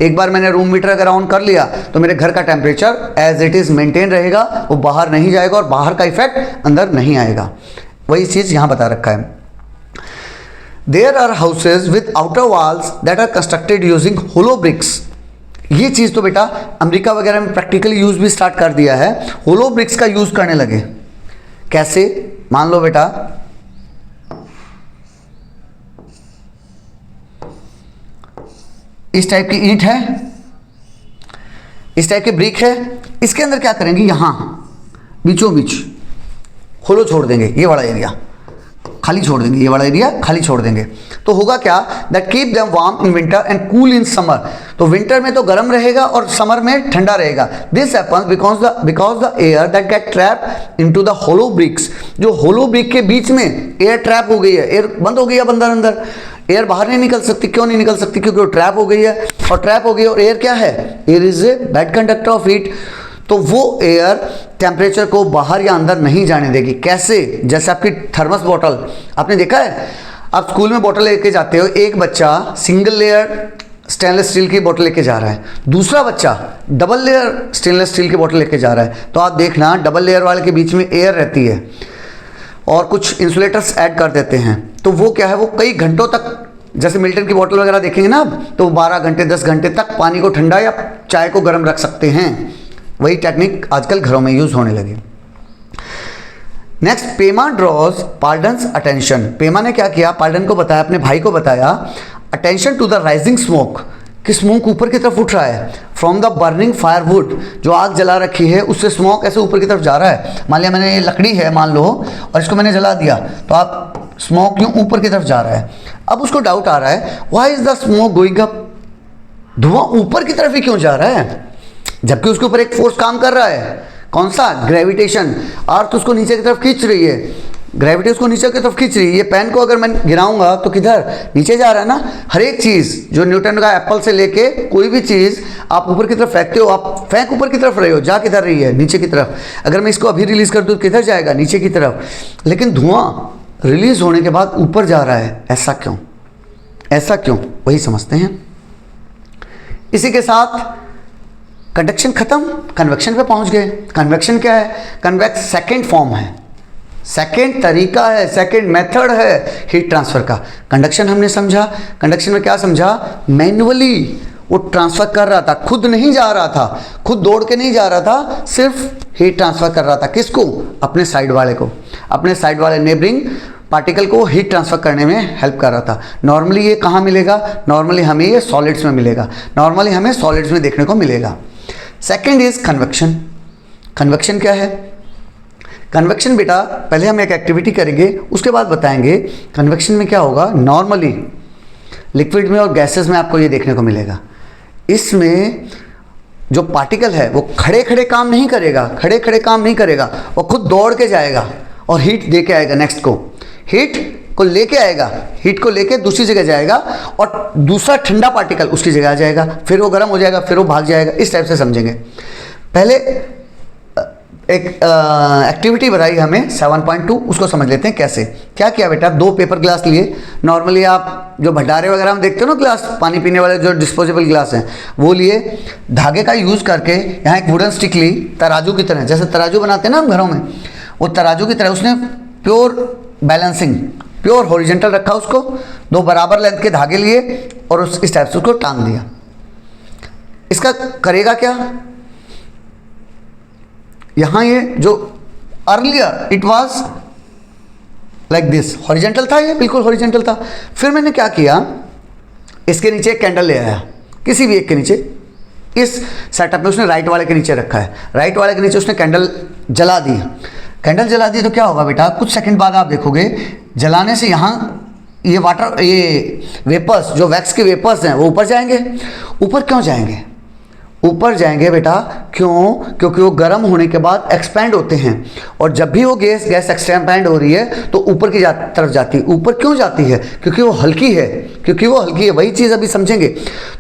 एक बार मैंने रूम मीटर अगर ऑन कर लिया, तो मेरे घर का temperature as it is maintain रहेगा, वो बाहर नहीं जाएगा और बाहर का इफेक्ट अंदर नहीं आएगा। वही चीज़ यहाँ बता रखा है। There are houses with outer walls that are constructed using hollow bricks. ये चीज़ तो बेटा अमेरिका वगैरह में प्रैक्टिकली यूज भी स्टार्ट कर दिया है, होलो ब्रिक्स का यूज करने लगे। कैसे, मान लो बेटा इस टाइप की ईंट है, इस टाइप के ब्रिक है, इसके अंदर क्या करेंगे, यहां बीचों बीच होलो छोड़ देंगे, ये वाला एरिया खाली छोड़ देंगे, ये वाला एरिया खाली छोड़ देंगे। तो होगा क्या, that keep them warm in winter and cool in summer. तो विंटर में तो गर्म रहेगा और समर में ठंडा रहेगा। This happens because the air that get trap into the hollow bricks. जो होलो ब्रिक के बीच में एयर ट्रैप हो गई है, एयर बंद हो गई है अंदर, एयर बाहर नहीं निकल सकती। क्यों नहीं निकल सकती, क्योंकि वो ट्रैप हो गई है, और ट्रैप हो गई और एयर क्या है, air is a bad conductor of heat. तो वो एयर टेम्परेचर को बाहर या अंदर नहीं जाने देगी। कैसे, जैसे आपकी थर्मस बॉटल आपने देखा है, आप स्कूल में बॉटल लेके जाते हो, एक बच्चा सिंगल लेयर स्टेनलेस स्टील की बोतल लेके जा रहा है, दूसरा बच्चा डबल लेयर स्टेनलेस स्टील की बोतल लेके जा रहा है। तो आप देखना, डबल लेयर वाले के बीच में एयर रहती है और कुछ इंसुलेटर्स ऐड कर देते हैं, तो वो क्या है, वो कई घंटों तक, जैसे मिल्टन की बोतल वगैरह देखेंगे ना, तो 12 घंटे 10 घंटे तक पानी को ठंडा या चाय को गर्म रख सकते हैं। वही टेक्निक आजकल घरों में यूज होने लगी। Next, Pema draws pardon's attention. Pema ने क्या किया, पार्डन को बताया, अपने भाई को बताया, attention to the rising smoke, कि स्मोक ऊपर की तरफ उठ रहा है, फ्रॉम द बर्निंग फायरवुड, जो आग जला रखी है उससे स्मोक ऐसे ऊपर की तरफ जा रहा है। मान लिया मैंने ये लकड़ी है मान लो, और इसको मैंने जला दिया, तो आप स्मोक यूँ ऊपर की तरफ जा रहा है। अब उसको डाउट आ रहा है, why is the smoke going up, धुआं ऊपर की तरफ ही क्यों जा रहा है, जबकि उसके ऊपर एक फोर्स काम कर रहा है, कौन सा, ग्रेविटेशन। अर्थ उसको नीचे की तरफ खींच रही है, ग्रेविटी उसको नीचे की तरफ खींच रही है। ये पेन को अगर मैं गिराऊंगा तो किधर, नीचे जा रहा है ना। हर एक चीज़ जो न्यूटन का एप्पल से लेके कोई भी चीज़ आप ऊपर की तरफ फेंकते हो, आप फेंक ऊपर की तरफ रहे हो, जा किधर रही है, नीचे की तरफ। अगर मैं इसको अभी रिलीज कर दूँ तो किधर जाएगा, नीचे की तरफ। लेकिन धुआं रिलीज होने के बाद ऊपर जा रहा है, ऐसा क्यों, ऐसा क्यों, वही समझते हैं। इसी के साथ कंडक्शन खत्म, कन्वेक्शन पे पहुंच गए। कन्वेक्शन क्या है? कन्वेक्स सेकंड फॉर्म है, सेकंड तरीका है, सेकंड मेथड है हीट ट्रांसफर का। कंडक्शन हमने समझा, कंडक्शन में क्या समझा? मैन्युअली वो ट्रांसफर कर रहा था, खुद नहीं जा रहा था, खुद दौड़ के नहीं जा रहा था, सिर्फ हीट ट्रांसफर कर रहा था। किसको? अपने साइड वाले को, अपने साइड वाले नेबरिंग पार्टिकल को हीट ट्रांसफर करने में हेल्प कर रहा था। नॉर्मली ये कहाँ मिलेगा? नॉर्मली हमें ये सॉलिड्स में मिलेगा, नॉर्मली हमें सॉलिड्स में देखने को मिलेगा। Second is convection. कन्वेक्शन क्या है? कन्वेक्शन बेटा पहले हम एक एक्टिविटी करेंगे, उसके बाद बताएंगे कन्वेक्शन में क्या होगा। नॉर्मली लिक्विड में और गैसेस में आपको ये देखने को मिलेगा, इसमें जो पार्टिकल है वो खड़े खड़े काम नहीं करेगा, खड़े खड़े काम नहीं करेगा, वो खुद दौड़ के जाएगा और हीट दे के आएगा नेक्स्ट को, हीट को लेके आएगा, हीट को लेके दूसरी जगह जाएगा और दूसरा ठंडा पार्टिकल उसकी जगह आ जाएगा, फिर वो गर्म हो जाएगा, फिर वो भाग जाएगा। इस टाइप से समझेंगे। पहले एक एक्टिविटी बताई हमें 7.2, उसको समझ लेते हैं कैसे। क्या किया बेटा? 2 पेपर ग्लास लिए। नॉर्मली आप जो भंडारे वगैरह में देखते हो ना ग्लास, पानी पीने वाले जो डिस्पोजेबल ग्लास हैं वो लिए, धागे का यूज़ करके यहाँ एक वुडन स्टिक ली, तराजू की तरह, जैसे तराजू बनाते हैं ना हम घरों में, वो तराजू की तरह उसने प्योर बैलेंसिंग, प्योर हॉरिजॉन्टल रखा उसको, 2 बराबर लेंथ के धागे लिए और इस टाइप से उसको टांग दिया। इसका करेगा क्या? यहां ये जो earlier it was like this, horizontal था, ये बिल्कुल हॉरिजॉन्टल था। फिर मैंने क्या किया, इसके नीचे एक कैंडल ले आया, किसी भी एक के नीचे। इस सेटअप में उसने राइट वाले के नीचे रखा है, राइट वाले के नीचे उसने कैंडल जला दी। कैंडल जला दी तो क्या होगा बेटा? कुछ सेकंड बाद आप देखोगे जलाने से यहाँ ये वाटर, ये वेपर्स, जो वैक्स के वेपर्स हैं वो ऊपर जाएंगे। ऊपर क्यों जाएंगे? ऊपर जाएंगे बेटा क्यों? क्योंकि वो गर्म होने के बाद एक्सपैंड होते हैं, और जब भी वो गैस एक्सपैंड हो रही है तो ऊपर की तरफ जाती है। ऊपर क्यों जाती है? क्योंकि वो हल्की है, क्योंकि वो हल्की है। वही चीज़ अभी समझेंगे।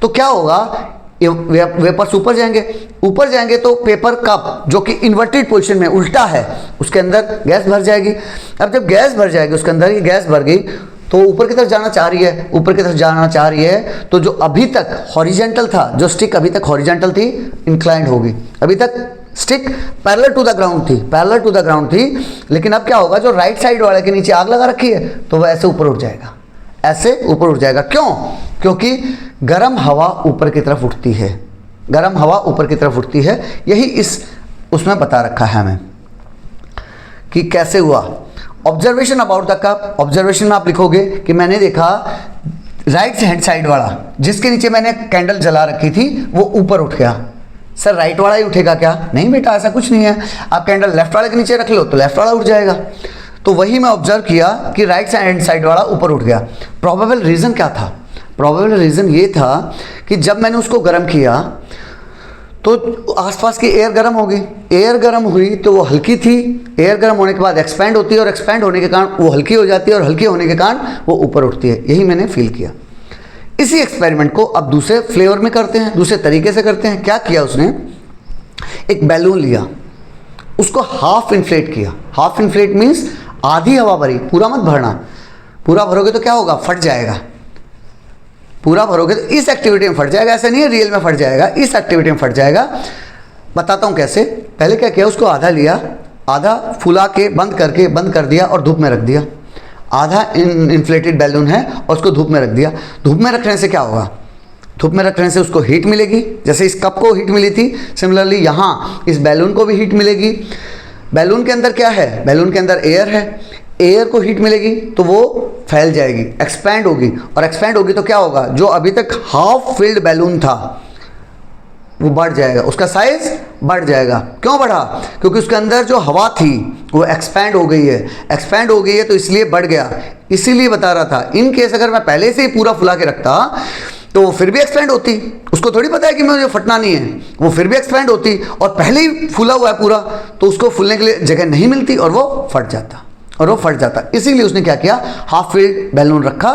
तो क्या होगा, ये वेपर्स ऊपर जाएंगे, ऊपर जाएंगे तो पेपर कप जो कि इन्वर्टेड पोजीशन में उल्टा है, उसके अंदर गैस भर जाएगी। अब जब गैस भर जाएगी उसके अंदर, ये गैस भर गई तो ऊपर की तरफ जाना चाह रही है, ऊपर की तरफ जाना चाह रही है, तो जो अभी तक हॉरिजॉन्टल था, जो स्टिक अभी तक हॉरिजॉन्टल थी, इंक्लाइंड होगी। अभी तक stick parallel to the ground थी, पैरेलल टू द ग्राउंड थी, लेकिन अब क्या होगा, जो राइट साइड वाले के नीचे आग लगा रखी है तो वह ऐसे ऊपर उठ जाएगा, ऐसे ऊपर उठ जाएगा। क्यों? क्योंकि गर्म हवा ऊपर की तरफ उठती है, गर्म हवा ऊपर की तरफ उठती है। यही इस उसमें बता रखा है हमें कि कैसे हुआ। Observation about the cup, observation में आप लिखोगे कि मैंने देखा राइट हैंड साइड वाला जिसके नीचे मैंने कैंडल जला रखी थी वो ऊपर उठ गया। सर राइट वाला ही उठेगा क्या? नहीं बेटा, ऐसा कुछ नहीं है। आप कैंडल लेफ्ट वाले के नीचे रख लो तो लेफ्ट वाला उठ जाएगा। तो वही मैं ऑब्जर्व किया कि राइट हैंड साइड वाला ऊपर उठ गया। प्रोबेबल रीज़न क्या था? प्रोबेबल रीज़न ये था कि जब मैंने उसको गर्म किया तो आसपास की एयर गर्म हो गई, एयर गर्म हुई तो वो हल्की थी, एयर गर्म होने के बाद एक्सपैंड होती है और एक्सपैंड होने के कारण वो हल्की हो जाती है और हल्की होने के कारण वो ऊपर उठती है। यही मैंने फील किया। इसी एक्सपेरिमेंट को अब दूसरे फ्लेवर में करते हैं, दूसरे तरीके से करते हैं। क्या किया उसने, एक बैलून लिया, उसको हाफ इन्फ्लेट किया। हाफ इन्फ्लेट मीन्स आधी हवा भरी, पूरा मत भरना। पूरा भरोगे तो क्या होगा, फट जाएगा। पूरा भरोगे तो इस एक्टिविटी में फट जाएगा, ऐसा नहीं है रियल में फट जाएगा, इस एक्टिविटी में फट जाएगा। बताता हूँ कैसे। पहले क्या किया, उसको आधा लिया, आधा फुला के बंद कर दिया और धूप में रख दिया। आधा इन्फ्लेटेड बैलून है और उसको धूप में रख दिया। धूप में रखने से क्या होगा, धूप में रखने से उसको हीट मिलेगी, जैसे इस कप को हीट मिली थी, सिमिलरली यहाँ इस बैलून को भी हीट मिलेगी। बैलून के अंदर क्या है, बैलून के अंदर एयर है, एयर को हीट मिलेगी तो वो फैल जाएगी, एक्सपैंड होगी, और एक्सपैंड होगी तो क्या होगा, जो अभी तक हाफ फिल्ड बैलून था वो बढ़ जाएगा, उसका साइज बढ़ जाएगा। क्यों बढ़ा, क्योंकि उसके अंदर जो हवा थी वो एक्सपैंड हो गई है। एक्सपैंड हो गई है तो इसलिए बढ़ गया। इसीलिए बता रहा था, इन केस अगर मैं पहले से ही पूरा फुला के रखता तो वो फिर भी एक्सपैंड होती। उसको थोड़ी पता है कि मुझे फटना नहीं है, वो फिर भी एक्सपैंड होती, और पहले ही फूला हुआ है पूरा तो उसको फूलने के लिए जगह नहीं मिलती और वो फट जाता। इसीलिए उसने क्या किया, हाफ फिल्ड बैलून रखा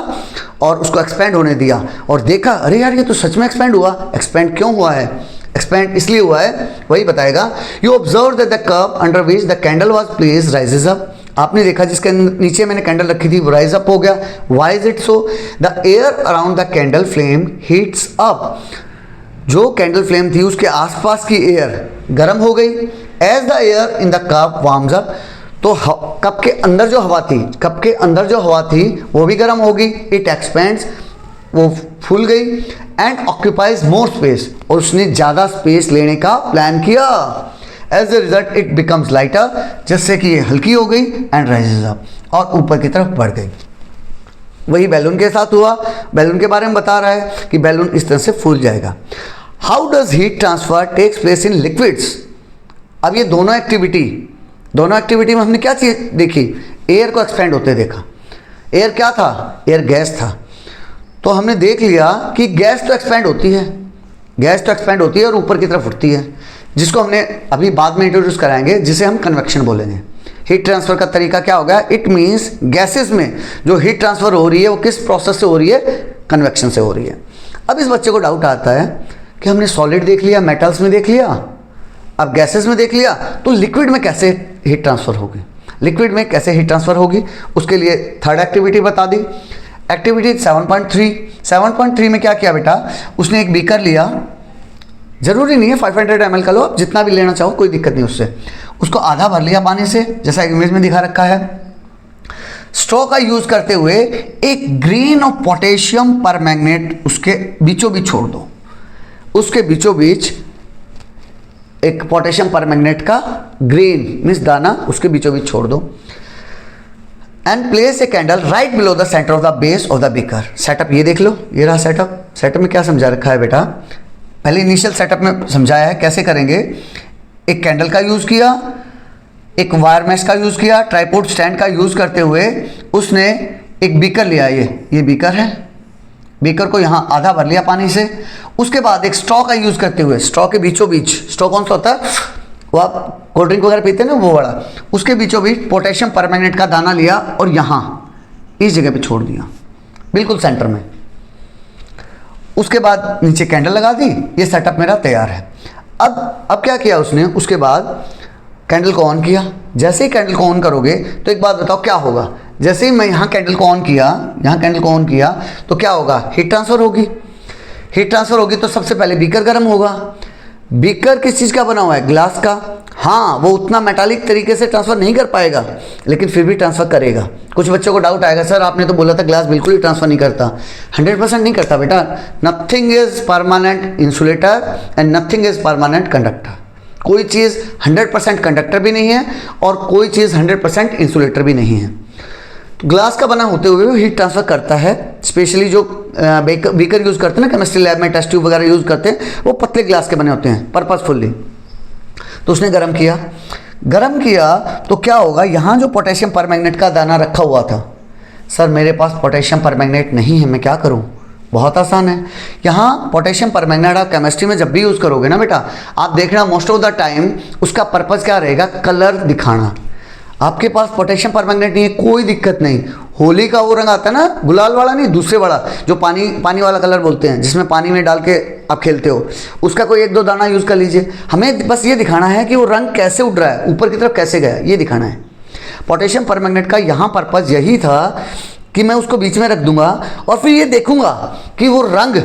और उसको एक्सपैंड होने दिया और देखा, अरे यार ये तो सच में एक्सपैंड हुआ। एक्सपैंड क्यों हुआ है, एक्सपैंड इसलिए हुआ है, वही बताएगा। You observe that the cup under which the candle was placed rises up. आपने देखा जिसके नीचे मैंने कैंडल रखी थी वो राइज अप हो गया। Why is it so, the air around the candle flame heats up. जो कैंडल फ्लेम थी उसके आसपास की एयर गर्म हो गई। As the air in the cup warms up, तो कप के अंदर जो हवा थी, कप के अंदर जो हवा थी वो भी गर्म होगी। इट एक्सपेंड्स, वो फूल गई। एंड ऑक्यूपाइज मोर स्पेस, और उसने ज़्यादा स्पेस लेने का प्लान किया। As a result it becomes lighter, जिससे कि ये हल्की हो गई। एंड राइजेज अप, और ऊपर की तरफ बढ़ गई। वही बैलून के साथ हुआ। बैलून के बारे में बता रहा है कि बैलून इस तरह से फूल जाएगा। How does heat transfer takes place in liquids. अब ये दोनों एक्टिविटी में हमने क्या चीज़ देखी, एयर को एक्सपेंड होते देखा। एयर क्या था, एयर गैस था। तो हमने देख लिया कि गैस तो एक्सपेंड होती है, और ऊपर की तरफ उठती है, जिसको हमने अभी बाद में इंट्रोड्यूस कराएंगे, जिसे हम कन्वेक्शन बोलेंगे। हीट ट्रांसफर का तरीका क्या होगा, इट मीन्स गैसेस में जो हीट ट्रांसफर हो रही है वो किस प्रोसेस से हो रही है, कन्वेक्शन से हो रही है। अब इस बच्चे को डाउट आता है कि हमने सॉलिड देख लिया, मेटल्स में देख लिया, अब गैसेस में देख लिया, तो लिक्विड में कैसे हीट ट्रांसफर होगी। उसके लिए थर्ड एक्टिविटी बता दी। एक्टिविटी 7.3 में क्या किया बेटा, उसने एक बीकर लिया, जरूरी नहीं है 500 ml का लो, आप जितना भी लेना चाहो कोई दिक्कत नहीं उससे। उसको आधा भर लिया पानी से, जैसा इमेज में दिखा रखा है। स्ट्रॉ का यूज करते हुए एक ग्रेन ऑफ पोटेशियम परमैंगनेट उसके बीचों बीच छोड़ दो। उसके बीचों बीच एक पोटेशियम परमैंगनेट का ग्रेन मीन्स दाना उसके बीचों बीच छोड़ दो। And place a candle right below the centre of the base of the beaker. Setup ये देख लो, ये रहा सेटअप। सेटअप में क्या समझा रखा है बेटा, पहले इनिशियल सेटअप में समझाया है कैसे करेंगे। एक कैंडल का यूज़ किया, एक वायर मैश का यूज़ किया, ट्राइपॉड स्टैंड का यूज़ करते हुए उसने एक बीकर लिया। ये बीकर है, बीकर को यहाँ आधा भर लिया पानी से। उसके बाद एक स्ट्रॉ का यूज़ करते हुए, स्ट्रॉ के बीचों बीच, स्ट्रॉ कौन सा होता है, वो आप कोल्ड ड्रिंक वगैरह पीते हैं ना, वो वाला, उसके बीचों बीच पोटेशियम परमैंगनेट का दाना लिया और यहाँ इस जगह पे छोड़ दिया, बिल्कुल सेंटर में। उसके बाद नीचे कैंडल लगा दी। ये सेटअप मेरा तैयार है। अब क्या किया उसने, उसके बाद कैंडल को ऑन किया। जैसे ही कैंडल को ऑन करोगे तो एक बात बताओ क्या होगा, जैसे ही मैं यहाँ कैंडल को ऑन किया, तो क्या होगा, हीट ट्रांसफर होगी। तो सबसे पहले बीकर गर्म होगा। बीकर किस चीज़ का बना हुआ है, ग्लास का। हाँ, वो उतना मेटालिक तरीके से ट्रांसफ़र नहीं कर पाएगा, लेकिन फिर भी ट्रांसफ़र करेगा। कुछ बच्चों को डाउट आएगा, सर आपने तो बोला था ग्लास बिल्कुल ही ट्रांसफ़र नहीं करता। 100% नहीं करता बेटा। Nothing is permanent insulator and nothing is permanent conductor. कोई चीज़ 100% कंडक्टर भी नहीं है और कोई चीज़ 100% इंसुलेटर भी नहीं है। तो ग्लास का बना होते हुए भी हीट ट्रांसफ़र करता है। स्पेशली जो बीकर यूज़ करते हैं ना, केमिस्ट्री लैब में टेस्ट ट्यूब वगैरह यूज़ करते हैं, वो पतले ग्लास के बने होते हैं पर्पसफुल्ली। तो उसने गर्म किया तो क्या होगा, यहाँ जो पोटेशियम परमैंगनेट का दाना रखा हुआ था, सर मेरे पास पोटेशियम परमैंगनेट नहीं है, मैं क्या करूँ। बहुत आसान है। यहाँ पोटेशियम परमैंगनेट आप केमिस्ट्री में जब भी यूज़ करोगे ना बेटा, आप देखना मोस्ट ऑफ द टाइम उसका पर्पज़ क्या रहेगा, कलर दिखाना। आपके पास पोटेशियम परमैंगनेट नहीं है, कोई दिक्कत नहीं। होली का वो रंग आता है ना, गुलाल वाला नहीं, दूसरे वाला जो पानी वाला कलर बोलते हैं, जिसमें पानी में डाल के आप खेलते हो, उसका कोई 1-2 दाना यूज़ कर लीजिए। हमें बस ये दिखाना है कि वो रंग कैसे उड़ रहा है, ऊपर की तरफ कैसे गया, ये दिखाना है। पोटेशियम परमैंगनेट का यहाँ पर्पज़ यही था कि मैं उसको बीच में रख दूंगा और फिर ये देखूंगा कि वो रंग,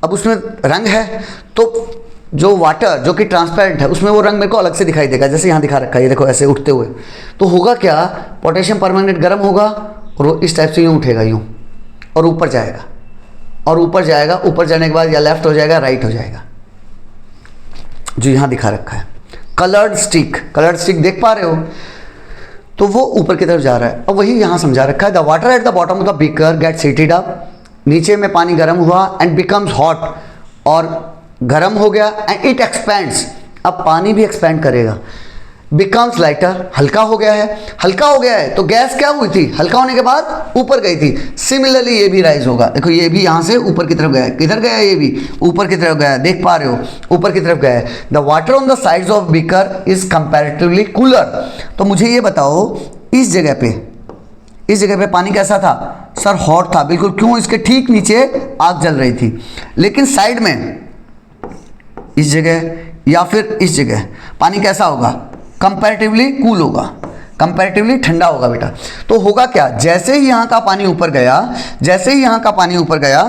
अब उसमें रंग है तो जो वाटर जो कि ट्रांसपेरेंट है उसमें वो रंग मेरे को अलग से दिखाई देगा, जैसे यहाँ दिखा रखा है, ये देखो ऐसे उठते हुए। तो होगा क्या, पोटेशियम परमैंगनेट गर्म होगा और वो इस टाइप से यूँ उठेगा, यूँ, और ऊपर जाएगा। ऊपर जाने के बाद या लेफ्ट हो जाएगा, राइट हो जाएगा, जो यहाँ दिखा रखा है। कलर्ड स्टिक देख पा रहे हो, तो वो ऊपर की तरफ जा रहा है। अब वही यहाँ समझा रखा है, the water at the bottom of the beaker gets heated up. नीचे में पानी गर्म हुआ एंड बिकम्स हॉट, और गर्म हो गया एंड इट एक्सपेंड्स, अब पानी भी एक्सपेंड करेगा। बिकम्स लाइटर, हल्का हो गया है। तो गैस क्या हुई थी, हल्का होने के बाद ऊपर गई थी। सिमिलरली ये भी राइज होगा। देखो ये भी यहाँ से ऊपर की तरफ गया है, किधर गया है, ये भी ऊपर की तरफ गया है, देख पा रहे हो, ऊपर की तरफ गया है। The water on the sides of beaker is comparatively cooler. तो मुझे ये बताओ, इस जगह पे पानी कैसा था, सर हॉट था बिल्कुल। क्यों, इसके ठीक नीचे आग जल रही थी। लेकिन साइड में इस जगह या फिर इस जगह पानी कैसा होगा, कंपैरेटिवली कूल होगा, कंपैरेटिवली ठंडा होगा बेटा। तो होगा क्या, जैसे ही यहाँ का पानी ऊपर गया,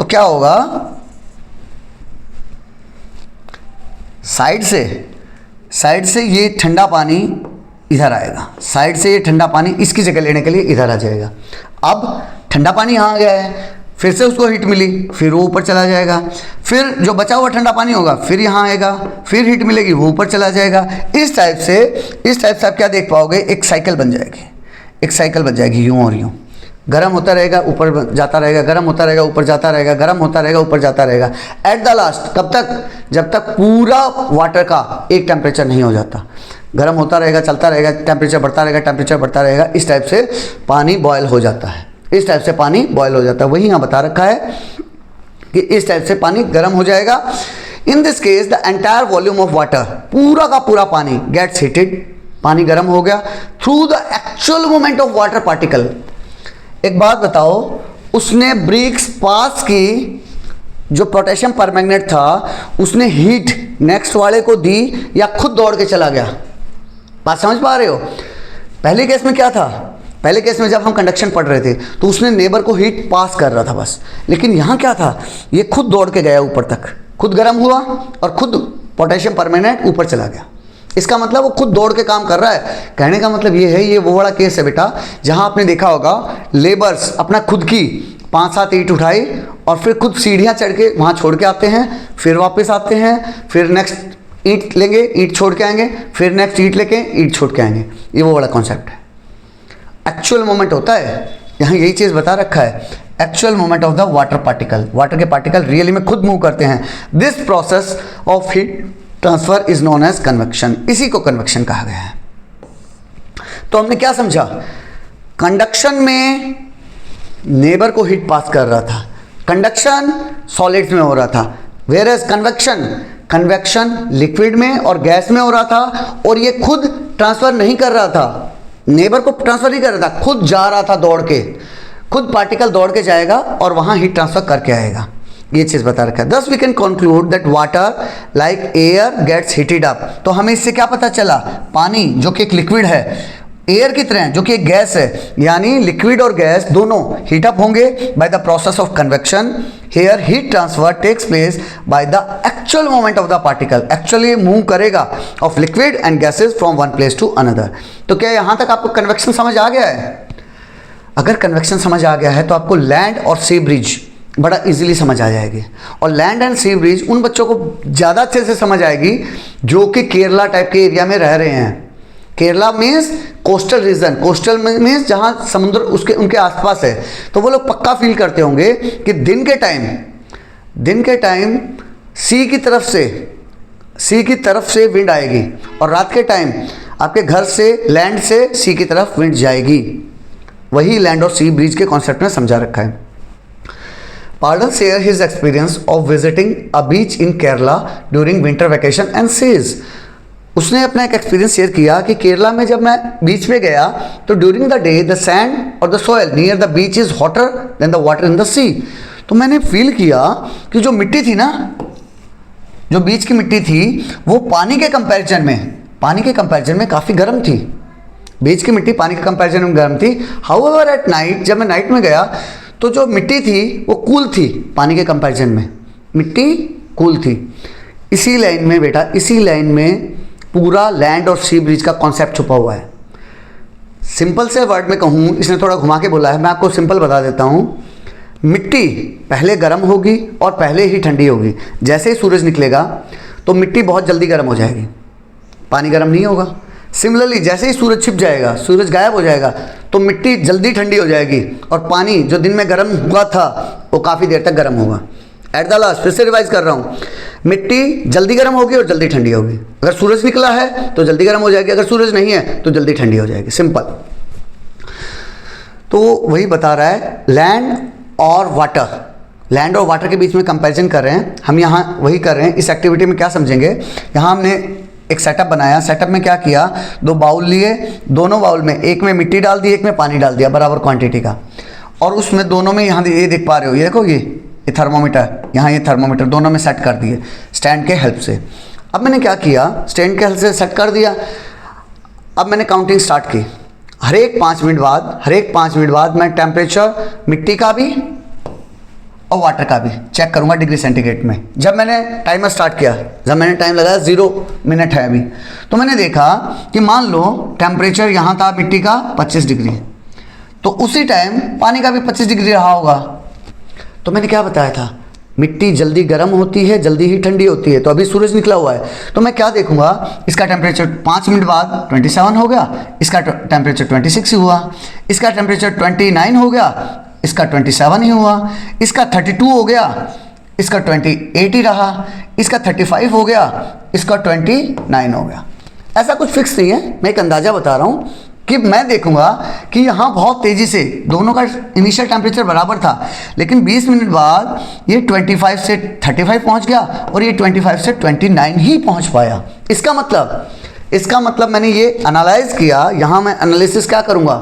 तो क्या होगा, साइड से ये ठंडा पानी इधर आएगा, साइड से ये ठंडा पानी इसकी जगह लेने के लिए इधर आ जाएगा। अब ठंडा पानी यहाँ आ गया है, फिर से उसको हीट मिली, फिर वो ऊपर चला जाएगा, फिर जो बचा हुआ ठंडा पानी होगा फिर यहाँ आएगा, फिर हीट मिलेगी, वो ऊपर चला जाएगा। इस टाइप से आप क्या देख पाओगे, एक साइकिल बन जाएगी, यूँ और यूँ। गर्म होता रहेगा, ऊपर जाता रहेगा, गर्म होता रहेगा, ऊपर जाता रहेगा, गर्म होता रहेगा, ऊपर जाता रहेगा। एट द लास्ट कब तक, जब तक पूरा वाटर का एक टेम्परेचर नहीं हो जाता। गर्म होता रहेगा, चलता रहेगा, टेम्परेचर बढ़ता रहेगा, इस टाइप से पानी बॉयल हो जाता है, वही यहाँ बता रखा है कि इस टाइप से पानी गर्म हो जाएगा। In this case the entire volume of water, पूरा का पूरा पानी गेट्स हीटेड, पानी गर्म हो गया through the actual movement of water particle. एक बात बताओ, उसने ब्रिक्स पास की, जो पोटेशियम परमैंगनेट था उसने हीट नेक्स्ट वाले को दी या खुद दौड़ के चला गया? बात समझ पा रहे हो? पहले केस में क्या था, पहले केस में जब हम कंडक्शन पढ़ रहे थे तो उसने नेबर को हीट पास कर रहा था बस, लेकिन यहाँ क्या था, ये खुद दौड़ के गया ऊपर तक, खुद गर्म हुआ और खुद पोटेशियम परमैंगनेट ऊपर चला गया। इसका मतलब वो खुद दौड़ के काम कर रहा है। कहने का मतलब ये है, ये वो बड़ा केस है बेटा जहाँ आपने देखा होगा लेबर्स अपना खुद की 5-7 ईंट उठाई और फिर खुद सीढ़ियाँ चढ़ के वहाँ छोड़ के आते हैं, फिर वापस आते हैं, फिर नेक्स्ट ईंट लेंगे, ईंट छोड़ के आएंगे, फिर नेक्स्ट ईंट लेके ईंट छोड़ के आएंगे। ये वो बड़ा कॉन्सेप्ट है, एक्चुअल मोमेंट होता है। यहाँ यही चीज़ बता रखा है, actual moment of the water particle. Water के पार्टिकल रियली में खुद मूव करते हैं। This process of heat transfer is known as convection, इसी को कन्वेक्शन कहा गया है। तो हमने क्या समझा, कंडक्शन में नेबर को हीट पास कर रहा था, कंडक्शन सॉलिड्स में हो रहा था, वेयर एज कन्वेक्शन लिक्विड में और गैस में हो रहा था, और ये खुद ट्रांसफर नहीं कर रहा था, नेबर को ट्रांसफर नहीं कर रहा था, खुद जा रहा था दौड़ के, खुद पार्टिकल दौड़ के जाएगा और वहां हीट ट्रांसफर करके आएगा। ये चीज बता रखा है। Thus we can conclude that water like air gets heated up. तो हमें इससे क्या पता चला, पानी जो कि एक लिक्विड है, एयर की तरह जो कि एक गैस है, यानी लिक्विड और गैस दोनों हीट अप होंगे by the process of convection. Here heat transfer takes place by the actual moment of the particle, actually move करेगा of liquid and gases from one place to another. तो क्या यहां तक आपको कन्वेक्शन समझ आ गया है? अगर कन्वेक्शन समझ आ गया है तो आपको लैंड और सी ब्रिज बड़ा इजीली समझ आ जाएगी। और लैंड एंड सी ब्रिज उन बच्चों को ज़्यादा अच्छे से समझ आएगी जो कि केरला टाइप के एरिया में रह रहे हैं। Kerala means coastal region, coastal means जहाँ समुद्र उसके उनके आसपास है। तो वो लोग पक्का फील करते होंगे कि दिन के टाइम सी की तरफ से विंड आएगी और रात के टाइम आपके घर से लैंड से सी की तरफ विंड जाएगी। वही लैंड और सी ब्रिज के कॉन्सेप्ट में समझा रखा है। Pardon share his experience of visiting a beach in Kerala during winter vacation and says, उसने अपना एक एक्सपीरियंस शेयर किया कि केरला में जब मैं बीच पे गया तो during the day the sand और the soil near the beach is hotter than the water in the sea. तो मैंने फील किया कि जो मिट्टी थी ना, जो बीच की मिट्टी थी वो पानी के कंपैरिजन में काफ़ी गर्म थी। बीच की मिट्टी पानी के कंपैरिजन में गर्म थी। हाउएवर एट नाइट, जब मैं नाइट में गया तो जो मिट्टी थी वो कूल थी, पानी के कंपैरिजन में मिट्टी कूल थी। इसी लाइन में पूरा लैंड और सी ब्रिज का कॉन्सेप्ट छुपा हुआ है। सिंपल से वर्ड में कहूँ, इसने थोड़ा घुमा के बोला है, मैं आपको सिंपल बता देता हूँ। मिट्टी पहले गर्म होगी और पहले ही ठंडी होगी। जैसे ही सूरज निकलेगा तो मिट्टी बहुत जल्दी गर्म हो जाएगी, पानी गर्म नहीं होगा। सिमिलरली जैसे ही सूरज छिप जाएगा, सूरज गायब हो जाएगा तो मिट्टी जल्दी ठंडी हो जाएगी और पानी जो दिन में गर्म हुआ था वो काफ़ी देर तक गर्म होगा। एट द लास्ट फिर से रिवाइज कर रहा हूँ, मिट्टी जल्दी गर्म होगी और जल्दी ठंडी होगी। अगर सूरज निकला है तो जल्दी गर्म हो जाएगी, अगर सूरज नहीं है तो जल्दी ठंडी हो जाएगी, सिंपल। तो वही बता रहा है लैंड और वाटर के बीच में कंपैरिजन कर रहे हैं हम। यहाँ वही कर रहे हैं। इस एक्टिविटी में क्या समझेंगे, यहाँ हमने एक सेटअप बनाया। सेटअप में क्या किया, 2 बाउल लिए, दोनों बाउल में एक में मिट्टी डाल दी, एक में पानी डाल दिया बराबर क्वांटिटी का, और उसमें दोनों में यहाँ ये देख पा रहे हो, ये देखो ये थर्मोमीटर, यहाँ ये थर्मोमीटर दोनों में सेट कर दिए स्टैंड के हेल्प से। अब मैंने क्या किया, स्टैंड के हेल्प से सेट कर दिया। अब मैंने काउंटिंग स्टार्ट की। हर एक 5 मिनट बाद मैं टेम्परेचर मिट्टी का भी और वाटर का भी चेक करूंगा डिग्री सेंटीग्रेड में। जब मैंने टाइमर स्टार्ट किया, जब मैंने टाइम लगाया 0 मिनट है अभी, तो मैंने देखा कि मान लो टेम्परेचर यहाँ था मिट्टी का 25 डिग्री, तो उसी टाइम पानी का भी 25 डिग्री रहा होगा। तो मैंने क्या बताया था, मिट्टी जल्दी गर्म होती है, जल्दी ही ठंडी होती है। तो अभी सूरज निकला हुआ है, तो मैं क्या देखूंगा, इसका टेम्परेचर 5 मिनट बाद 27 हो गया, इसका टेम्परेचर 26 ही हुआ, इसका टेम्परेचर 29 हो गया, इसका 27 ही हुआ, इसका 32 हो गया, इसका 28 ही रहा, इसका 35 हो गया, इसका 29 हो गया। ऐसा कुछ फिक्स नहीं है, मैं एक अंदाज़ा बता रहा हूँ कि मैं देखूंगा कि यहाँ बहुत तेज़ी से दोनों का इनिशियल टेम्परेचर बराबर था, लेकिन 20 मिनट बाद ये 25 से 35 पहुँच गया और ये 25 से 29 ही पहुँच पाया। इसका मतलब मैंने ये एनालाइज किया। यहाँ मैं एनालिसिस क्या करूँगा,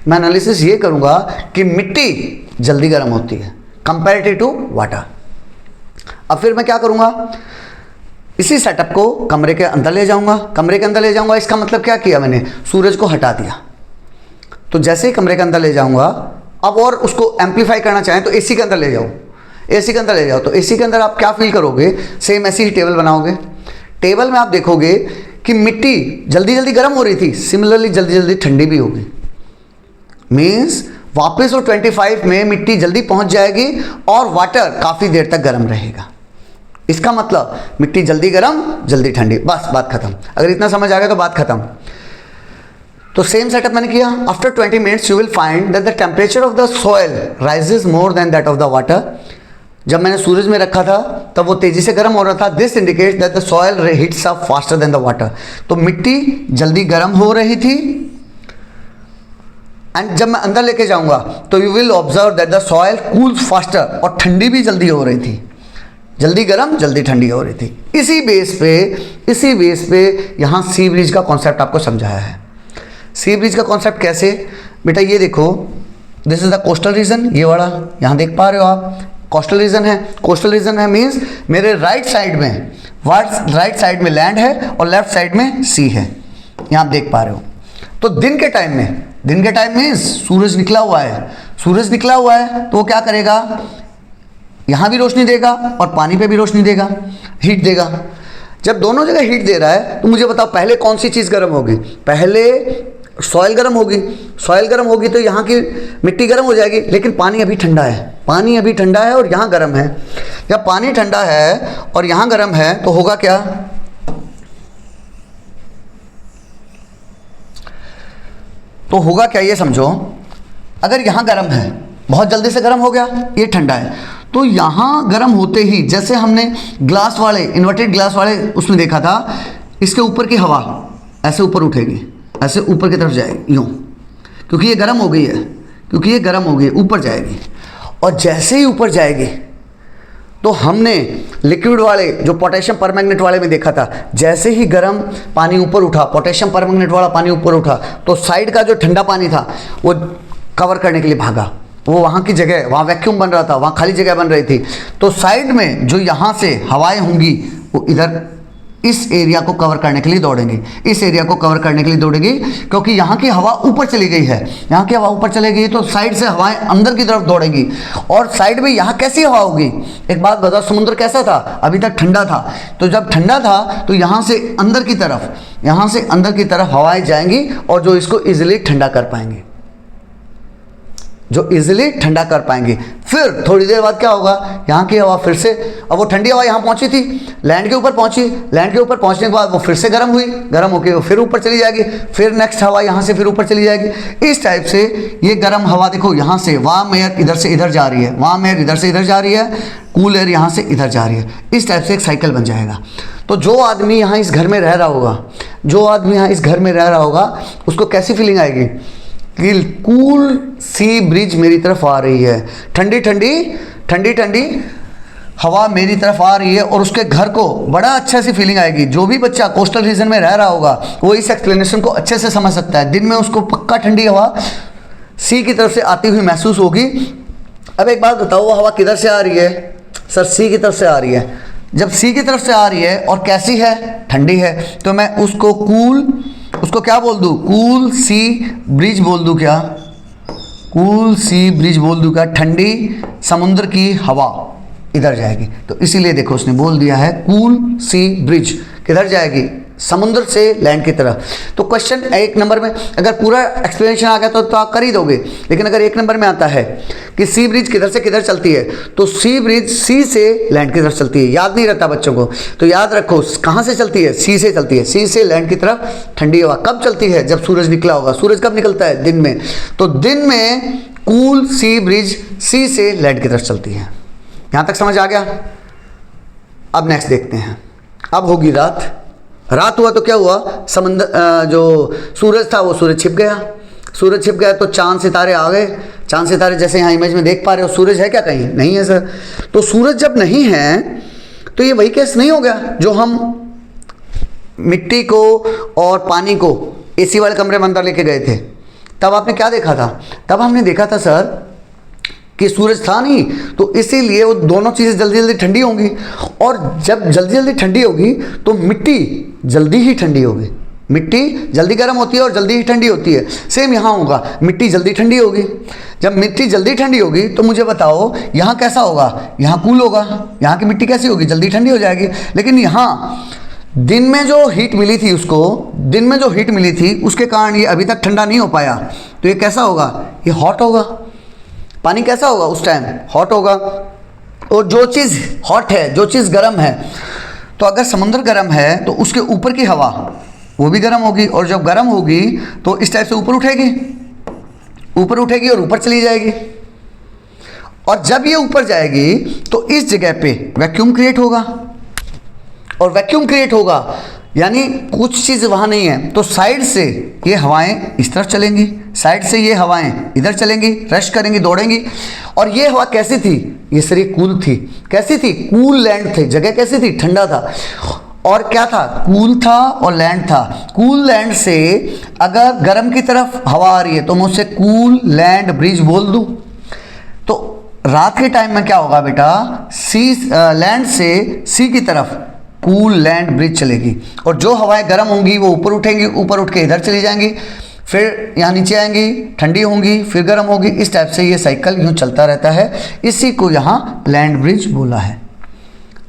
मैं एनालिसिस ये करूँगा कि मिट्टी जल्दी गर्म होती है कंपैरेटिव टू वाटर। अब फिर मैं क्या करूँगा, इसी सेटअप को कमरे के अंदर ले जाऊंगा। कमरे के अंदर ले जाऊंगा, इसका मतलब क्या किया मैंने, सूरज को हटा दिया। तो जैसे ही कमरे के अंदर ले जाऊंगा, अब और उसको एम्पलीफाई करना चाहें तो एसी के अंदर ले जाओ, एसी के अंदर ले जाओ। तो एसी के अंदर आप क्या फील करोगे, सेम ऐसी ही टेबल बनाओगे। टेबल में आप देखोगे कि मिट्टी जल्दी जल्दी गर्म हो रही थी, सिमिलरली जल्दी जल्दी ठंडी भी होगी। मीन्स वापस वो 25 में मिट्टी जल्दी पहुंच जाएगी और वाटर काफ़ी देर तक गर्म रहेगा। इसका मतलब मिट्टी जल्दी गर्म जल्दी ठंडी, बस बात खत्म। अगर इतना समझ आ गया तो बात खत्म। तो सेम सेटअप मैंने किया। After 20 minutes you will find that the temperature of the soil rises more than that of the water. जब मैंने सूरज में रखा था तब वो तेजी से गर्म हो रहा था। This indicates that the soil heats up faster than the water. तो मिट्टी जल्दी गर्म हो रही थी। एंड जब मैं अंदर लेके जाऊंगा तो you will observe that the soil cools faster, और ठंडी भी जल्दी हो रही थी, जल्दी गर्म जल्दी ठंडी हो रही थी। इसी बेस पे यहाँ सी ब्रिज का कॉन्सेप्ट आपको समझाया है। सी ब्रिज का कॉन्सेप्ट कैसे, बेटा ये देखो, this is the coastal region, ये वाला यहाँ देख पा रहे हो आप, कोस्टल रीजन है। कोस्टल रीजन है मीन्स मेरे राइट साइड में लैंड है और लेफ्ट साइड में सी है, यहाँ आप देख पा रहे हो। तो दिन के टाइम मीन्स सूरज निकला हुआ है, तो वो क्या करेगा, यहाँ भी रोशनी देगा और पानी पे भी रोशनी देगा, हीट देगा। जब दोनों जगह हीट दे रहा है तो मुझे बताओ पहले कौन सी चीज़ गर्म होगी, पहले सॉइल गर्म होगी तो यहाँ की मिट्टी गर्म हो जाएगी, लेकिन पानी अभी ठंडा है और यहाँ गर्म है। जब पानी ठंडा है और यहाँ गर्म है तो होगा क्या, ये समझो, अगर यहाँ गर्म है, बहुत जल्दी से गर्म हो गया, ये ठंडा है, तो यहाँ गर्म होते ही जैसे हमने ग्लास वाले, इन्वर्टेड ग्लास वाले उसमें देखा था, इसके ऊपर की हवा ऐसे ऊपर उठेगी, ऐसे ऊपर की तरफ जाएगी यूँ, क्योंकि ये गर्म हो गई है, ऊपर जाएगी। और जैसे ही ऊपर जाएगी तो हमने लिक्विड वाले जो पोटेशियम परमैंगनेट वाले में देखा था, जैसे ही गर्म पानी ऊपर उठा, पोटेशियम परमैंगनेट वाला पानी ऊपर उठा, तो साइड का जो ठंडा पानी था वो कवर करने के लिए भागा। वो वहाँ की जगह, वहाँ वैक्यूम बन रहा था, वहाँ खाली जगह बन रही थी, तो साइड में जो यहाँ से हवाएं होंगी वो इधर इस एरिया को कवर करने के लिए दौड़ेंगी, क्योंकि यहाँ की हवा ऊपर चली गई है। यहाँ की हवा ऊपर चली गई तो साइड से हवाएं अंदर की तरफ दौड़ेंगी। और साइड में यहाँ कैसी हवा होगी, एक बात बताओ, समुद्र कैसा था, अभी तक ठंडा था, तो जब ठंडा था तो यहाँ से अंदर की तरफ हवाएं जाएंगी और जो इसको इजीली ठंडा कर पाएंगे। फिर थोड़ी देर बाद क्या होगा, यहाँ की हवा फिर से, अब वो ठंडी हवा यहाँ पहुँची थी, लैंड के ऊपर पहुँचने के बाद वो फिर से गर्म होकर वो फिर ऊपर चली जाएगी, फिर नेक्स्ट हवा यहाँ से फिर ऊपर चली जाएगी। इस टाइप से ये गर्म हवा देखो, यहाँ से वार्म एयर इधर से इधर जा रही है, कूल एयर यहाँ से इधर जा रही है। इस टाइप से एक साइकिल बन जाएगा। तो जो आदमी यहाँ इस घर में रह रहा होगा, उसको कैसी फीलिंग आएगी कि कूल सी ब्रिज मेरी तरफ आ रही है, ठंडी हवा मेरी तरफ आ रही है, और उसके घर को बड़ा अच्छा सी फीलिंग आएगी। जो भी बच्चा कोस्टल रीजन में रह रहा होगा वो इस एक्सप्लेनेशन को अच्छे से समझ सकता है। दिन में उसको पक्का ठंडी हवा सी की तरफ से आती हुई महसूस होगी। अब एक बात बताओ, वो हवा किधर से आ रही है, सर सी की तरफ से आ रही है। जब सी की तरफ से आ रही है और कैसी है, ठंडी है, तो मैं उसको क्या बोल दूँ, कूल सी ब्रिज बोल दूँ क्या, ठंडी समुद्र की हवा इधर जाएगी। तो इसीलिए देखो उसने बोल दिया है कूल सी ब्रिज किधर जाएगी, समुद्र से लैंड की तरफ। तो क्वेश्चन एक नंबर में अगर पूरा एक्सप्लेनेशन आ गया तो आप कर ही दोगे, लेकिन अगर एक नंबर में आता है कि सी ब्रिज किधर से किधर चलती है, तो सी ब्रिज सी से लैंड की तरफ चलती है। याद नहीं रहता बच्चों को, तो याद रखो कहाँ से चलती है, सी से चलती है। सी से लैंड की तरफ ठंडी हवा कब चलती है, जब सूरज निकला होगा। सूरज कब निकलता है, दिन में। तो दिन में कूल सी ब्रिज सी से लैंड की तरफ चलती है। यहाँ तक समझ आ गया। अब नेक्स्ट देखते हैं। अब होगी रात। रात हुआ तो क्या हुआ, समंदर जो सूरज था वो सूरज छिप गया। सूरज छिप गया तो चांद सितारे आ गए। चांद सितारे जैसे यहाँ इमेज में देख पा रहे हो, सूरज है क्या कहीं, नहीं है सर। तो सूरज जब नहीं है तो ये वही केस नहीं हो गया जो हम मिट्टी को और पानी को एसी वाले कमरे में अंदर लेके गए थे। तब आपने क्या देखा था, तब हमने देखा था सर कि सूरज था नहीं, तो इसीलिए वो दोनों चीज़ें जल्दी जल्दी ठंडी होंगी। और जब जल्दी जल्दी ठंडी होगी तो मिट्टी जल्दी ही ठंडी होगी। मिट्टी जल्दी गर्म होती है और जल्दी ही ठंडी होती है। सेम यहाँ होगा, मिट्टी जल्दी ठंडी होगी। जब मिट्टी जल्दी ठंडी होगी तो मुझे बताओ यहाँ कैसा होगा, यहाँ कूल होगा। यहाँ की मिट्टी कैसी होगी, जल्दी ठंडी हो जाएगी। लेकिन यहाँ दिन में जो हीट मिली थी उसको, दिन में जो हीट मिली थी उसके कारण ये अभी तक ठंडा नहीं हो पाया। तो ये कैसा होगा, ये हॉट होगा। पानी कैसा होगा उस टाइम, हॉट होगा। और जो चीज़ हॉट है, जो चीज़ गर्म है, तो अगर समुद्र गर्म है तो उसके ऊपर की हवा वो भी गर्म होगी। और जब गर्म होगी तो इस टाइप से ऊपर उठेगी, ऊपर उठेगी और ऊपर चली जाएगी। और जब ये ऊपर जाएगी तो इस जगह पे वैक्यूम क्रिएट होगा। और वैक्यूम क्रिएट होगा यानी कुछ चीज़ वहाँ नहीं है, तो साइड से ये हवाएं इस तरफ चलेंगी, साइड से ये हवाएं इधर चलेंगी, रश करेंगी, दौड़ेंगी। और ये हवा कैसी थी, ये सर ये कूल थी। कैसी थी, कूल लैंड थी। जगह कैसी थी, ठंडा था। और क्या था, कूल था और लैंड था। कूल लैंड से अगर गर्म की तरफ हवा आ रही है तो मैं उससे कूल लैंड ब्रिज बोल दूँ। तो रात के टाइम में क्या होगा बेटा, सी लैंड से सी की तरफ कूल लैंड ब्रिज चलेगी। और जो हवाएं गर्म होंगी वो ऊपर उठेंगी, ऊपर उठ के इधर चली जाएंगी, फिर यहाँ नीचे आएंगी, ठंडी होंगी, फिर गर्म होगी। इस टाइप से ये साइकिल यूँ चलता रहता है। इसी को यहाँ लैंड ब्रिज बोला है।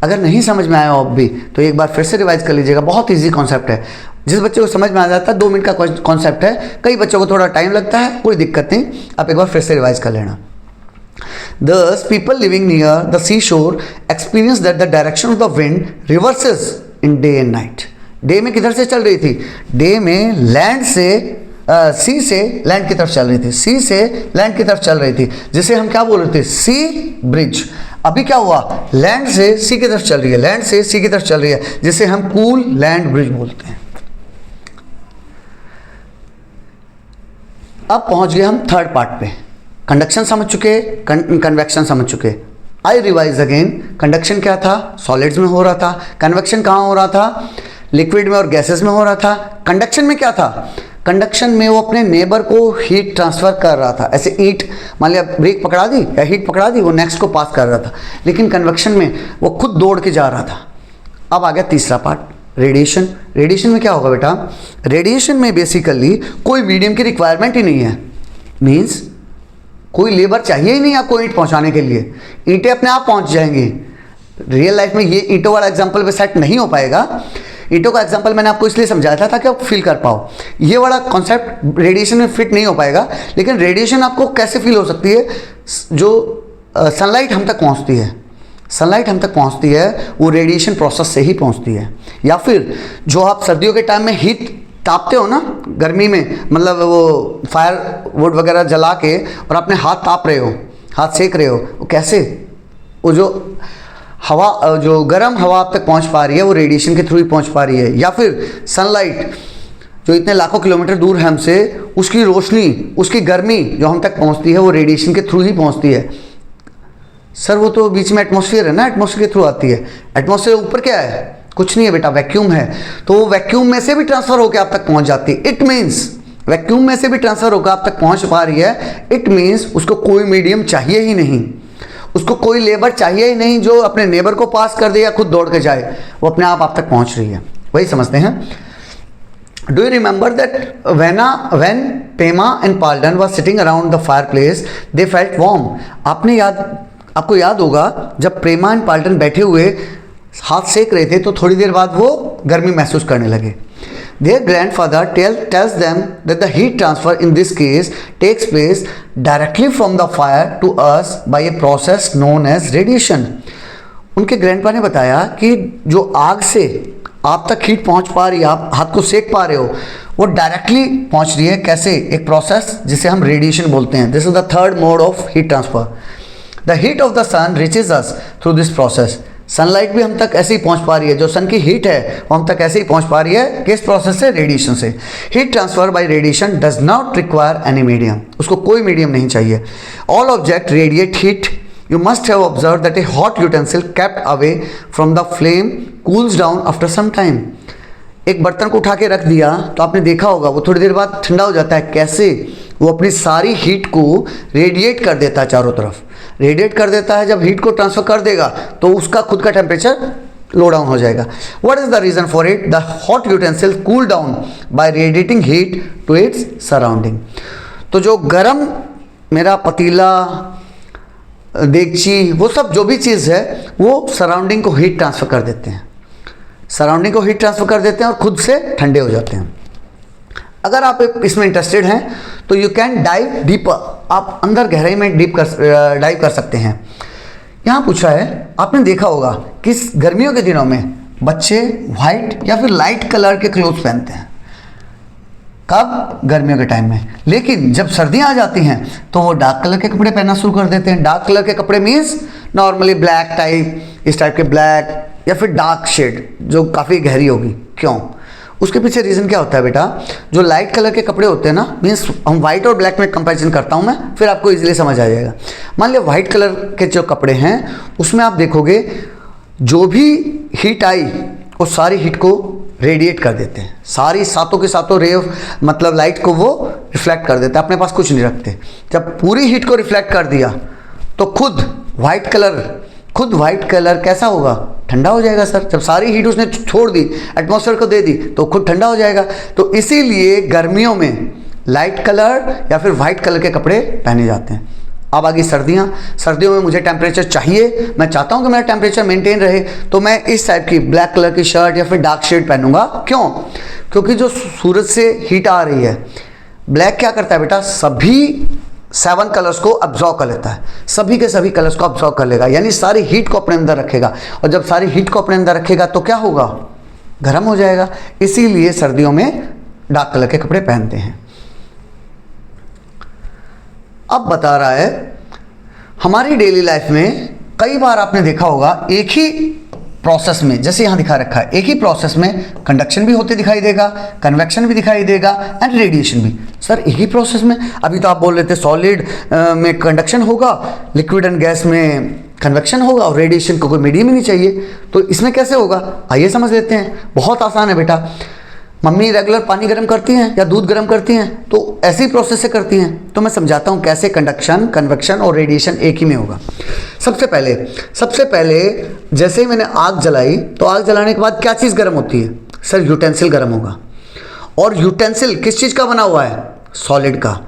अगर नहीं समझ में आया हो अब भी तो एक बार फिर से रिवाइज कर लीजिएगा। बहुत ईजी कॉन्सेप्ट है, जिस बच्चे को समझ में आ जाता है 2 मिनट का कॉन्सेप्ट है। कई बच्चों को थोड़ा टाइम लगता है, कोई दिक्कत नहीं, आप एक बार फिर से रिवाइज कर लेना। Thus, people living near the seashore experience that the direction of the wind reverses in day and night. Day में किधर से चल रही थी, डे में लैंड से सी से लैंड की तरफ चल रही थी, सी से लैंड की तरफ चल रही थी, जिसे हम क्या बोल रहे थे, सी ब्रिज। अभी क्या हुआ, लैंड से सी की तरफ चल रही है, लैंड से सी की तरफ चल रही है, जिसे हम कूल लैंड ब्रिज बोलते हैं। अब पहुंच गए हम थर्ड पार्ट पे। कंडक्शन समझ चुके, कन्वेक्शन समझ चुके। I revise again. कंडक्शन क्या था, सॉलिड्स में हो रहा था। कन्वेक्शन कहाँ हो रहा था, लिक्विड में और गैसेस में हो रहा था। कंडक्शन में क्या था, कंडक्शन में वो अपने नेबर को हीट ट्रांसफ़र कर रहा था। ऐसे ईंट मान लिया ब्रेक पकड़ा दी या हीट पकड़ा दी, वो नेक्स्ट को पास कर रहा था। लेकिन कन्वेक्शन में वो खुद दौड़ के जा रहा था। अब आ गया तीसरा पार्ट, रेडिएशन। रेडिएशन में क्या होगा बेटा, रेडिएशन में बेसिकली कोई मीडियम की रिक्वायरमेंट ही नहीं है। मीन्स कोई लेबर चाहिए ही नहीं आपको ईंट पहुंचाने के लिए, ईंटें अपने आप पहुंच जाएंगी। रियल लाइफ में ये ईंटों वाला एग्जांपल पे सेट नहीं हो पाएगा। ईंटों का एग्जांपल मैंने आपको इसलिए समझाया था ताकि आप फील कर पाओ। ये वाला कॉन्सेप्ट रेडिएशन में फिट नहीं हो पाएगा। लेकिन रेडिएशन आपको कैसे फील हो सकती है, जो सनलाइट हम तक पहुँचती है, सनलाइट हम तक पहुँचती है वो रेडिएशन प्रोसेस से ही पहुँचती है। या फिर जो आप सर्दियों के टाइम में हीट तापते हो ना, गर्मी में, मतलब वो फायर वुड वगैरह जला के और अपने हाथ ताप रहे हो, हाथ सेक रहे हो, वो कैसे, वो जो हवा, जो गर्म हवा आप तक पहुंच पा रही है वो रेडिएशन के थ्रू ही पहुंच पा रही है। या फिर सनलाइट जो इतने लाखों किलोमीटर दूर है हमसे, उसकी रोशनी, उसकी गर्मी जो हम तक पहुंचती है वो रेडिएशन के थ्रू ही पहुंचती है। सर वो तो बीच में एटमॉस्फेयर है ना, एटमॉस्फेयर के थ्रू आती है। एटमॉस्फेयर ऊपर क्या है, कुछ नहीं है बेटा, वैक्यूम है। तो वो वैक्यूम में से भी ट्रांसफर होकर आप तक पहुंच जाती है। इट मीन्स वैक्यूम में से भी ट्रांसफर होकर आप तक पहुंच पा रही है। इट मीन्स उसको कोई मीडियम चाहिए ही नहीं, उसको कोई लेबर चाहिए ही नहीं जो अपने नेबर को पास कर दे या खुद दौड़ के जाए, वो अपने आप तक पहुंच रही है। वही समझते हैं। Do you remember that when Pema and Palden was sitting around the fireplace, they felt warm? आपने याद आपको याद होगा जब प्रेमा एंड पाल्टन बैठे हुए हाथ सेक रहे थे तो थोड़ी देर बाद वो गर्मी महसूस करने लगे। Their grandfather tells them that the heat transfer in this case takes place directly from the fire to us by a process known as radiation. उनके ग्रैंडपा ने बताया कि जो आग से आप तक हीट पहुंच पा रही है, आप हाथ को सेक पा रहे हो, वो डायरेक्टली पहुंच रही है। कैसे? एक प्रोसेस जिसे हम रेडिएशन बोलते हैं। This is the third mode of heat transfer. The heat of the sun reaches us through this process. Sunlight भी हम तक ऐसे ही पहुंच पा रही है, जो सन की हीट है वो हम तक ऐसे ही पहुंच पा रही है। किस प्रोसेस से? रेडिएशन से। Heat transfer by radiation does not require any medium. उसको कोई मीडियम नहीं चाहिए। All object radiate heat. You must have observe that a hot utensil kept away from the flame cools down after some time. एक बर्तन को उठा के रख दिया तो आपने देखा होगा वो थोड़ी देर बाद ठंडा हो जाता है। कैसे? वो अपनी सारी हीट को रेडिएट कर देता है चारों तरफ। रेडिएट कर देता है। जब हीट को ट्रांसफर कर देगा तो उसका खुद का टेम्परेचर लो डाउन हो जाएगा। What is the reason for it? The hot utensil cool down by radiating heat to its surrounding. तो जो गर्म मेरा पतीला, देगची, वो सब जो भी चीज़ है वो सराउंडिंग को हीट ट्रांसफर कर देते हैं। सराउंडिंग को हीट ट्रांसफर कर देते हैं और खुद से ठंडे हो जाते हैं। अगर आप इसमें इंटरेस्टेड हैं तो यू कैन डाइव डीपर। आप अंदर गहराई में डाइव कर सकते हैं। यहाँ पूछा है, आपने देखा होगा कि गर्मियों के दिनों में बच्चे वाइट या फिर लाइट कलर के क्लोथ्स पहनते हैं। कब? गर्मियों के टाइम में। लेकिन जब सर्दियाँ आ जाती हैं तो वो डार्क कलर के कपड़े पहनना शुरू कर देते हैं। डार्क कलर के कपड़े मीन्स नॉर्मली ब्लैक टाइप, इस टाइप के ब्लैक या फिर डार्क शेड जो काफ़ी गहरी होगी। क्यों? उसके पीछे रीज़न क्या होता है बेटा? जो लाइट कलर के कपड़े होते हैं ना, मीन्स हम वाइट और ब्लैक में कंपैरिजन करता हूँ मैं, फिर आपको इजीली समझ आ जाएगा। मान लिया वाइट कलर के जो कपड़े हैं उसमें आप देखोगे जो भी हीट आई वो सारी हीट को रेडिएट कर देते हैं। सारी सातों के सातों रे मतलब लाइट को वो रिफ्लेक्ट कर देते हैं। अपने पास कुछ नहीं रखते। जब पूरी हीट को रिफ्लेक्ट कर दिया तो खुद वाइट कलर कैसा होगा? ठंडा हो जाएगा सर। जब सारी हीट उसने छोड़ दी, एटमॉस्फेयर को दे दी, तो खुद ठंडा हो जाएगा। तो इसीलिए गर्मियों में लाइट कलर या फिर वाइट कलर के कपड़े पहने जाते हैं। अब आगे सर्दियाँ। सर्दियों में मुझे टेम्परेचर चाहिए, मैं चाहता हूँ कि मेरा टेम्परेचर मेंटेन रहे, तो मैं इस टाइप की ब्लैक कलर की शर्ट या फिर डार्क शेड पहनूंगा। क्यों? क्योंकि जो सूरज से हीट आ रही है, ब्लैक क्या करता है बेटा? सभी 7 कलर्स को अब्जॉर्व कर लेता है। सभी के सभी कलर्स को अब्जॉर्व कर लेगा, यानी सारी हीट को अपने अंदर रखेगा। और जब सारी हीट को अपने अंदर रखेगा तो क्या होगा? गर्म हो जाएगा। इसीलिए सर्दियों में डार्क कलर के कपड़े पहनते हैं। अब बता रहा है, हमारी डेली लाइफ में कई बार आपने देखा होगा एक ही प्रोसेस में, जैसे यहाँ दिखा रखा है, एक ही प्रोसेस में कंडक्शन भी होते दिखाई देगा, कन्वेक्शन भी दिखाई देगा एंड रेडिएशन भी। सर एक ही प्रोसेस में? अभी तो आप बोल रहे थे सॉलिड में कंडक्शन होगा, लिक्विड एंड गैस में कन्वेक्शन होगा और रेडिएशन को कोई मीडियम ही नहीं चाहिए, तो इसमें कैसे होगा? आइए समझ लेते हैं। बहुत आसान है बेटा। मम्मी रेगुलर पानी गर्म करती हैं या दूध गर्म करती हैं तो ऐसी प्रोसेस से करती हैं। तो मैं समझाता हूँ कैसे कंडक्शन, कन्वेक्शन और रेडिएशन एक ही में होगा। सबसे पहले जैसे ही मैंने आग जलाई तो आग जलाने के बाद क्या चीज़ गर्म होती है? सर यूटेंसिल गर्म होगा। और यूटेंसिल किस चीज़ का बना हुआ है? सॉलिड का।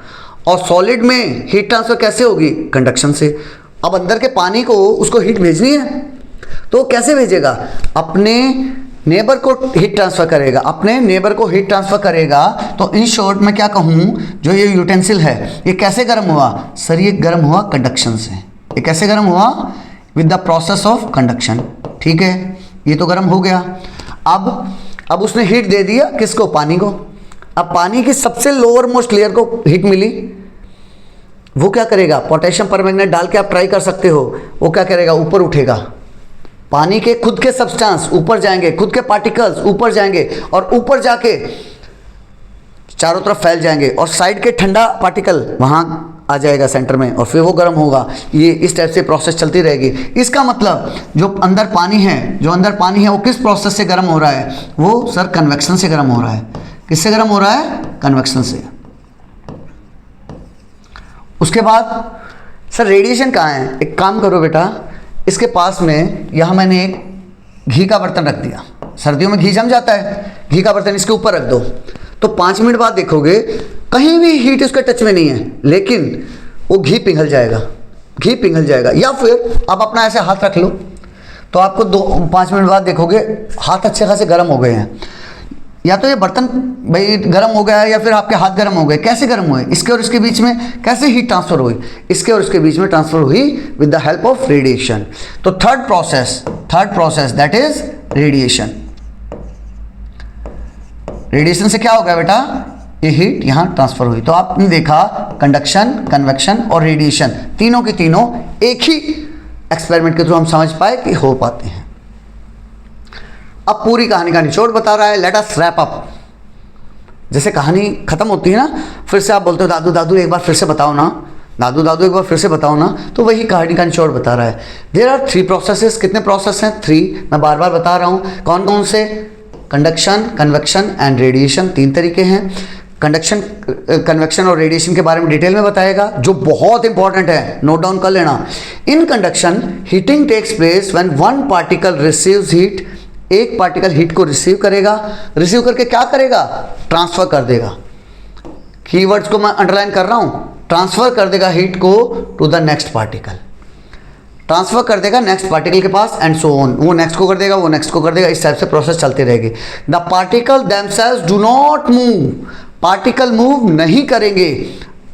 और सॉलिड में हीट ट्रांसफर कैसे होगी? कंडक्शन से। अब अंदर के पानी को उसको हीट भेजनी है तो कैसे भेजेगा? अपने नेबर को हीट ट्रांसफर करेगा। अपने नेबर को हीट ट्रांसफर करेगा। तो इन शॉर्ट मैं क्या कहूँ, जो ये यूटेंसिल है ये कैसे गर्म हुआ? सर ये गर्म हुआ कंडक्शन से। ये कैसे गर्म हुआ? With the process of conduction. ठीक है, ये तो गर्म हो गया। अब उसने हीट दे दिया किसको? पानी को। अब पानी की सबसे लोअर मोस्ट लेयर को हीट मिली, वो क्या करेगा? पोटेशियम परमैंगनेट डाल के आप ट्राई कर सकते हो। वो क्या करेगा? ऊपर उठेगा। पानी के खुद के सब्सटेंस ऊपर जाएंगे, खुद के पार्टिकल्स ऊपर जाएंगे और ऊपर जाके चारों तरफ फैल जाएंगे और साइड के ठंडा पार्टिकल वहाँ आ जाएगा सेंटर में और फिर वो गर्म होगा। ये इस टाइप से प्रोसेस चलती रहेगी। इसका मतलब जो अंदर पानी है वो किस प्रोसेस से गर्म हो रहा है? वो सर कन्वेक्शन से गर्म हो रहा है। किससे गर्म हो रहा है? कन्वेक्शन से। उसके बाद सर रेडिएशन कहाँ है? एक काम करो बेटा, इसके पास में यहाँ मैंने एक घी का बर्तन रख दिया। सर्दियों में घी जम जाता है, घी का बर्तन इसके ऊपर रख दो तो 5 मिनट बाद देखोगे कहीं भी हीट उसके टच में नहीं है, लेकिन वो घी पिघल जाएगा। घी पिघल जाएगा। या फिर आप अपना ऐसे हाथ रख लो तो आपको 2-5 मिनट बाद देखोगे हाथ अच्छे खासे गर्म हो गए हैं। या तो ये बर्तन भाई गर्म हो गया है या फिर आपके हाथ गर्म हो गए। कैसे गर्म हुए? इसके और इसके बीच में कैसे हीट ट्रांसफर हुई? इसके और इसके बीच में ट्रांसफर हुई with the help of radiation. तो third process that is radiation. Radiation से क्या हो गया बेटा? ये हीट यहां ट्रांसफर हुई। तो आपने देखा कंडक्शन, कन्वेक्शन और रेडिएशन तीनों के तीनों एक ही एक्सपेरिमेंट के थ्रू हम समझ पाए कि हो पाते हैं। अब पूरी कहानी का निचोड़ बता रहा है। Let us wrap up. जैसे कहानी खत्म होती है ना, फिर से आप बोलते हो दादू दादू एक बार फिर से बताओ ना, दादू दादू एक बार फिर से बताओ ना, तो वही कहानी का निचोड़ बता रहा है। There are 3 processes. कितने प्रोसेस हैं? 3। मैं बार बार बता रहा हूं कौन कौन से। कंडक्शन, कन्वेक्शन एंड रेडिएशन, 3 तरीके हैं। कंडक्शन, कन्वेक्शन और रेडिएशन के बारे में डिटेल में बताएगा, जो बहुत इंपॉर्टेंट है, नोट डाउन कर लेना। In conduction heating takes place when one particle receives heat. एक पार्टिकल हीट को रिसीव करेगा, रिसीव करके क्या करेगा? ट्रांसफर कर देगा। कीवर्ड्स को मैं अंडरलाइन कर रहा हूं। ट्रांसफर कर देगा हीट को to the next particle, transfer कर देगा नेक्स्ट पार्टिकल के पास एंड सो ऑन। वो नेक्स्ट को कर देगा, वो नेक्स्ट को कर देगा, इस टाइप से प्रोसेस चलती रहेगी। The particle themselves do not move. Particle move नहीं करेंगे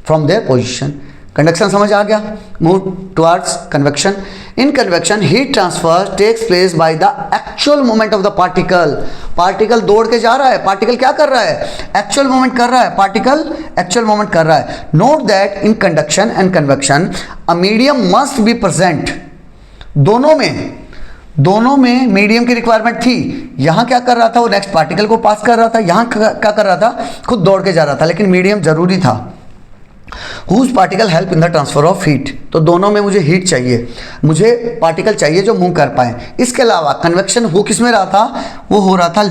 फ्रॉम देयर पोजीशन। कंडक्शन समझ आ गया? Move towards convection. In convection heat transfer takes place by the actual movement of the particle. Particle दौड़ के जा रहा है, पार्टिकल क्या कर रहा है? एक्चुअल मूवमेंट कर रहा है, पार्टिकल एक्चुअल मूवमेंट कर रहा है। Note that in conduction and convection a medium must be present. दोनों में मीडियम की रिक्वायरमेंट थी। यहां क्या कर रहा था? वो नेक्स्ट पार्टिकल को पास कर रहा था। यहां क्या कर रहा था? खुद दौड़ के जा रहा था, लेकिन मीडियम जरूरी था। Whose particle help in the transfer of heat। तो दोनों में मुझे हीट चाहिए, मुझे पार्टिकल चाहिए जो मूव कर पाए। इसके अलावा कन्वेक्शन हो किस में रहा था? वो हो रहा था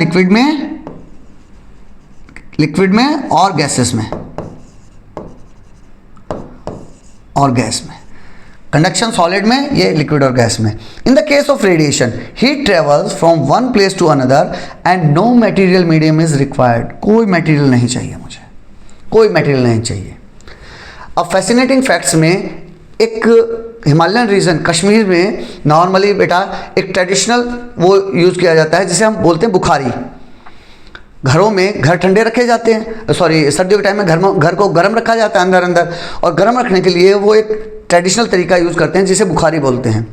लिक्विड में और गैसेस में और गैस में। कंडक्शन सॉलिड में, ये लिक्विड और गैस में। In the case of radiation heat travels from one place to another and no material medium is required. कोई मटेरियल नहीं चाहिए मुझे, कोई मटेरियल नहीं चाहिए। अब फैसिनेटिंग फैक्ट्स में एक हिमालयन रीजन कश्मीर में नॉर्मली बेटा एक ट्रेडिशनल वो यूज़ किया जाता है जिसे हम बोलते हैं बुखारी। घरों में घर ठंडे रखे जाते हैं, सर्दियों के टाइम में घर को गर्म रखा जाता है अंदर, और गर्म रखने के लिए वो एक ट्रेडिशनल तरीका यूज़ करते हैं जिसे बुखारी बोलते हैं।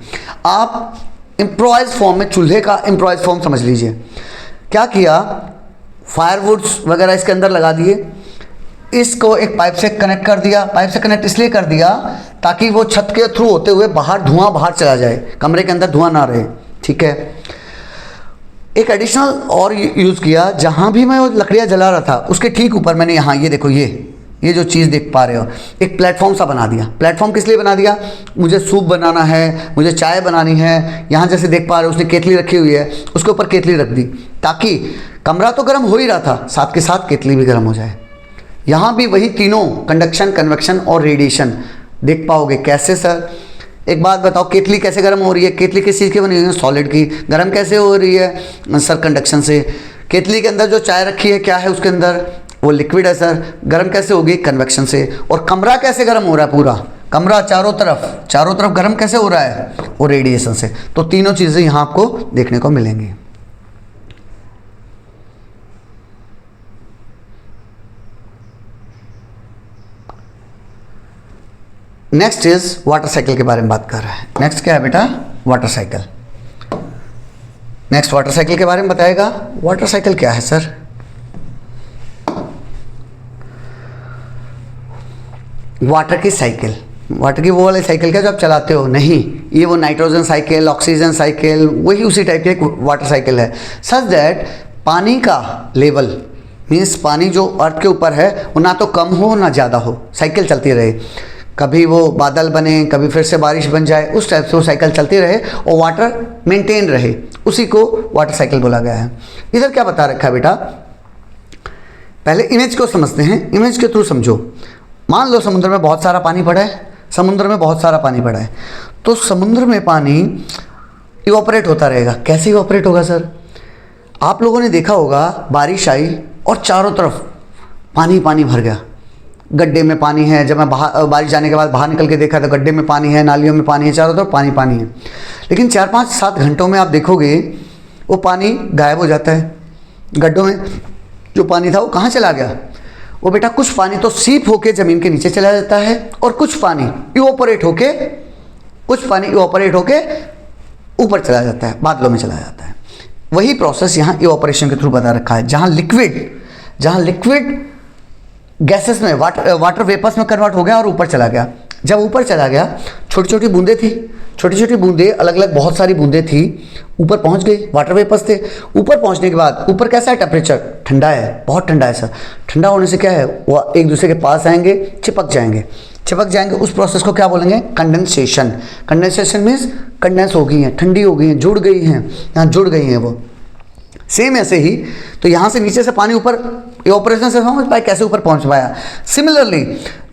आप इम्प्रोवाइज फॉर्म में चूल्हे का इम्प्रोवाइज फॉर्म समझ लीजिए। क्या किया? फायरवुड्स वगैरह इसके अंदर लगा दिए, इसको एक पाइप से कनेक्ट कर दिया। पाइप से कनेक्ट इसलिए कर दिया ताकि वो छत के थ्रू होते हुए धुआं बाहर चला जाए, कमरे के अंदर धुआं ना रहे। ठीक है। एक एडिशनल और यूज़ किया, जहाँ भी मैं वो लकड़ियाँ जला रहा था उसके ठीक ऊपर मैंने यहाँ ये देखो ये जो चीज़ देख पा रहे हो, एक प्लेटफॉर्म सा बना दिया। प्लेटफॉर्म किस लिए बना दिया? मुझे सूप बनाना है, मुझे चाय बनानी है। यहाँ जैसे देख पा रहे हो उसने केतली रखी हुई है, उसके ऊपर केतली रख दी ताकि कमरा तो गर्म हो ही रहा था, साथ के साथ केतली भी गर्म हो जाए। यहाँ भी वही तीनों कंडक्शन, कन्वेक्शन और रेडिएशन देख पाओगे। कैसे सर? एक बात बताओ, केतली कैसे गर्म हो रही है? केतली किस चीज़ की बनी हुई है? सॉलिड की। गर्म कैसे हो रही है सर? कंडक्शन से। केतली के अंदर जो चाय रखी है क्या है उसके अंदर? वो लिक्विड है सर। गर्म कैसे होगी? कन्वेक्शन से। और कमरा कैसे गर्म हो रहा है? पूरा कमरा चारों तरफ गर्म कैसे हो रहा है? वो रेडिएशन से। तो तीनों चीज़ें यहाँ आपको देखने को मिलेंगी। नेक्स्ट इज वाटर साइकिल के बारे में बात कर रहा है। नेक्स्ट क्या है बेटा? Water cycle. Next water cycle के बारे में बताएगा। वाटर साइकिल क्या है सर? वाटर की साइकिल, वाटर की वो वाली साइकिल क्या जो आप चलाते हो? नहीं, ये वो नाइट्रोजन साइकिल, ऑक्सीजन साइकिल, वही उसी टाइप की एक वाटर साइकिल है। सच दैट पानी का लेवल मीन्स पानी जो अर्थ के ऊपर है वो ना तो कम हो ना ज़्यादा हो, साइकिल चलती रहे। कभी वो बादल बने, कभी फिर से बारिश बन जाए, उस टाइप से वो साइकिल चलती रहे और वाटर मेंटेन रहे, उसी को वाटर साइकिल बोला गया है। इधर क्या बता रखा है बेटा? पहले इमेज को समझते हैं, इमेज के थ्रू समझो। मान लो समुद्र में बहुत सारा पानी पड़ा है, समुद्र में बहुत सारा पानी पड़ा है, तो समुद्र में पानी इवोपरेट होता रहेगा। कैसे इवोपरेट होगा सर? आप लोगों ने देखा होगा बारिश आई और चारों तरफ पानी पानी भर गया, गड्ढे में पानी है, जब मैं बारिश जाने के बाद बाहर निकल के देखा तो गड्ढे में पानी है, नालियों में पानी है, चारों तरफ पानी पानी है। लेकिन 4-5-7 घंटों में आप देखोगे वो पानी गायब हो जाता है। गड्ढों में जो पानी था वो कहाँ चला गया? वो बेटा कुछ पानी तो सीप होके ज़मीन के नीचे चला जाता है और कुछ पानी इवोपरेट होके ऊपर चला जाता है, बादलों में चला जाता है। वही प्रोसेस यहाँ इवोपरेशन के थ्रू बता रखा है। जहाँ लिक्विड गैसेस में वाटर वेपर्स में कन्वर्ट हो गया और ऊपर चला गया। जब ऊपर चला गया छोटी छोटी बूंदें थी, छोटी छोटी बूंदें अलग अलग बहुत सारी बूंदें थी, ऊपर पहुंच गई, वाटर वेपर्स थे। ऊपर पहुंचने के बाद ऊपर कैसा है टेम्परेचर? ठंडा है, बहुत ठंडा है सर। ठंडा होने से क्या है, वो एक दूसरे के पास आएंगे, चिपक जाएंगे। उस प्रोसेस को क्या बोलेंगे? कंडेंसेशन। कंडेंसेशन मीन्स कंडेंस हो गई हैं, ठंडी हो गई हैं, जुड़ गई हैं, यहाँ जुड़ गई हैं वो। सेम ऐसे ही तो यहाँ से नीचे से पानी ऊपर इवोपरेशन से समझ पाए कैसे ऊपर पहुँच पाया। सिमिलरली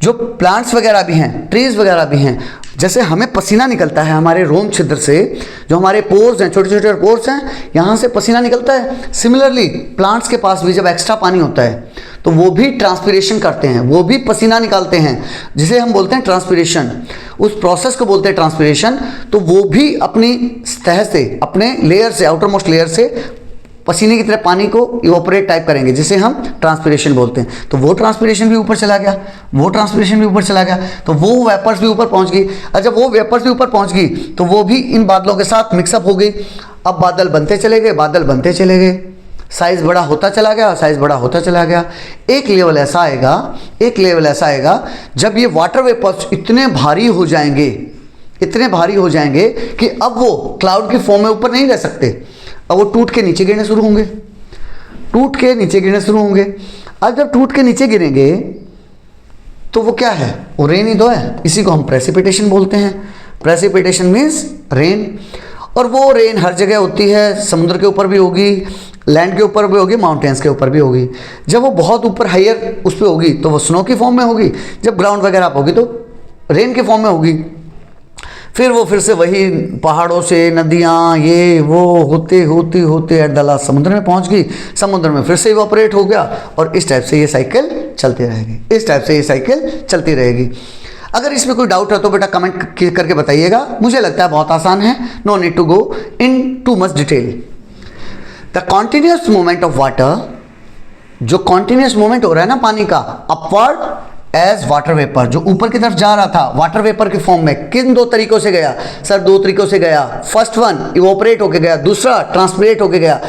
जो प्लांट्स वगैरह भी हैं, ट्रीज वगैरह भी हैं, जैसे हमें पसीना निकलता है हमारे रोम छिद्र से, जो हमारे पोर्स हैं, छोटे छोटे पोर्स हैं, यहाँ से पसीना निकलता है। सिमिलरली प्लांट्स के पास भी जब एक्स्ट्रा पानी होता है तो वो भी ट्रांसपिरेशन करते हैं, वो भी पसीना निकालते हैं, जिसे हम बोलते हैं ट्रांसपिरेशन। उस प्रोसेस को बोलते हैं ट्रांसपिरेशन। तो वो भी अपनी सतह से, अपने लेयर से, आउटर मोस्ट लेयर से पसीने की तरह पानी को इवोपरेट टाइप करेंगे, जिसे हम ट्रांसपिरेशन बोलते हैं। तो वो ट्रांसपिरेशन भी ऊपर चला गया, तो वो वेपर्स भी ऊपर पहुंच गई। और जब वो वेपर्स भी ऊपर पहुंच गई तो वो भी इन बादलों के साथ मिक्सअप हो गई। अब बादल बनते चले गए, साइज़ बड़ा होता चला गया। एक लेवल ऐसा आएगा जब ये वाटर वेपर्स इतने भारी हो जाएंगे कि अब वो क्लाउड की फॉर्म में ऊपर नहीं रह सकते, अब वो टूट के नीचे गिरने शुरू होंगे। अब जब टूट के नीचे गिरेंगे तो वो क्या है? वो रेन ही तो है। इसी को हम प्रेसिपिटेशन बोलते हैं। Precipitation means rain. और वो रेन हर जगह होती है, समुद्र के ऊपर भी होगी, लैंड के ऊपर भी होगी, माउंटेन्स के ऊपर भी होगी। जब वो बहुत ऊपर हाइयर उस पर होगी तो वो स्नो की फॉर्म में होगी, जब ग्राउंड वगैरह आप होगी तो रेन के फॉर्म में होगी। फिर से वही पहाड़ों से नदियाँ ये वो होते एट द लास्ट समुद्र में पहुँच गई, समुद्र में फिर से इवोपरेट हो गया, और इस टाइप से ये साइकिल चलती रहेगी। अगर इसमें कोई डाउट है तो बेटा कमेंट करके बताइएगा। मुझे लगता है बहुत आसान है, no need to go in too much detail. The continuous movement of water, जो कॉन्टिन्यूस मूवमेंट हो रहा है ना पानी का, अपवर्ड एज वाटर वेपर, जो ऊपर की तरफ जा रहा था वाटर वेपर के फॉर्म में, किन 2 तरीकों से गया सर? 2 तरीकों से गया। फर्स्ट वन इवोपरेट होके गया, दूसरा ट्रांसपिरेट होके गया।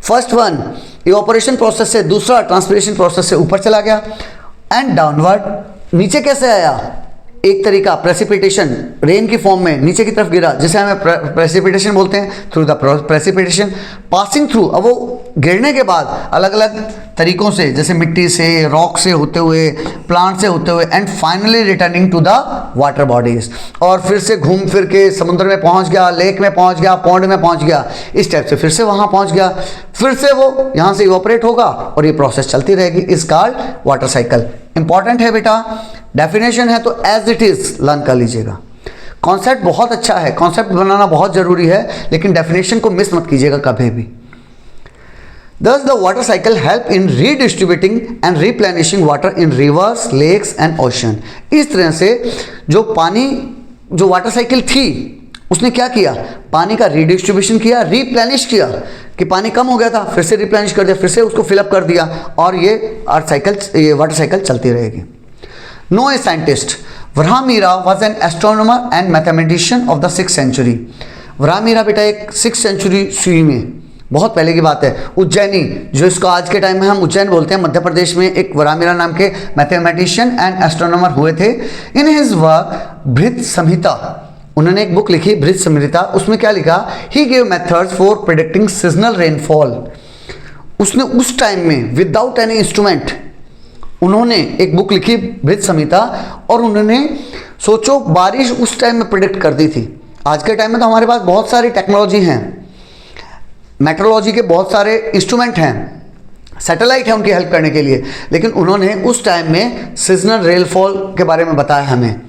फर्स्ट वन इवोपरेशन प्रोसेस से, दूसरा ट्रांसपिरेशन प्रोसेस से ऊपर चला गया। एंड डाउनवर्ड नीचे कैसे आया? एक तरीका प्रेसिपिटेशन, रेन की फॉर्म में नीचे की तरफ गिरा, जिसे हमें प्रेसिपिटेशन बोलते हैं, through the precipitation passing through. अब वो गिरने के बाद अलग अलग तरीकों से, जैसे मिट्टी से, रॉक से होते हुए, प्लांट से होते हुए, and finally returning to the water bodies, और फिर से घूम फिर के समुद्र में पहुंच गया, लेक में पहुंच गया, पॉन्ड में पहुंच गया, इस टाइप से फिर से वहां पहुंच गया, फिर से वो यहाँ से इवोपरेट होगा और ये प्रोसेस चलती रहेगी। इस कॉल्ड वाटर साइकिल। इंपॉर्टेंट है बेटा, डेफिनेशन है तो एज इट इज लर्न कर लीजिएगा। कॉन्सेप्ट बहुत अच्छा है, कॉन्सेप्ट बनाना बहुत जरूरी है, लेकिन डेफिनेशन को मिस मत कीजिएगा कभी भी। Thus the water cycle help in redistributing and replenishing water in rivers, lakes and ocean। इस तरह से जो वाटर साइकिल थी उसने क्या किया? पानी का रीडिस्ट्रीब्यूशन किया, रिप्लेनिश किया, कि पानी कम हो गया था फिर से रिप्लेनिश कर दिया, फिर से उसको फिलअप कर दिया, और ये वाटर साइकिल चलती रहेगी। Know a scientist, Varahamihira was an astronomer and mathematician of the 6th century। Varahamihira बेटा एक 6th century सुई में, बहुत पहले की बात है, उज्जैनी, जो इसको आज के टाइम में हम उज्जैन बोलते हैं, मध्य प्रदेश में एक वराहमिहिर नाम के मैथमेटिशियन एंड एस्ट्रोनॉमर हुए थे। इन हिज वर्क बृहत संहिता, उन्होंने एक बुक लिखी बृहत संहिता। उसमें क्या लिखा? He gave methods for predicting seasonal rainfall. उसने उस टाइम में विदाउट एनी इंस्ट्रूमेंट उन्होंने एक बुक लिखी बृहत संहिता, और उन्होंने सोचो बारिश उस टाइम में प्रिडिक्ट कर दी थी। आज के टाइम में तो हमारे पास बहुत सारी टेक्नोलॉजी हैं, मेट्रोलॉजी के बहुत सारे इंस्ट्रूमेंट हैं, सैटेलाइट है उनकी हेल्प करने के लिए, लेकिन उन्होंने उस टाइम में सीजनल रेनफॉल के बारे में बताया हमें,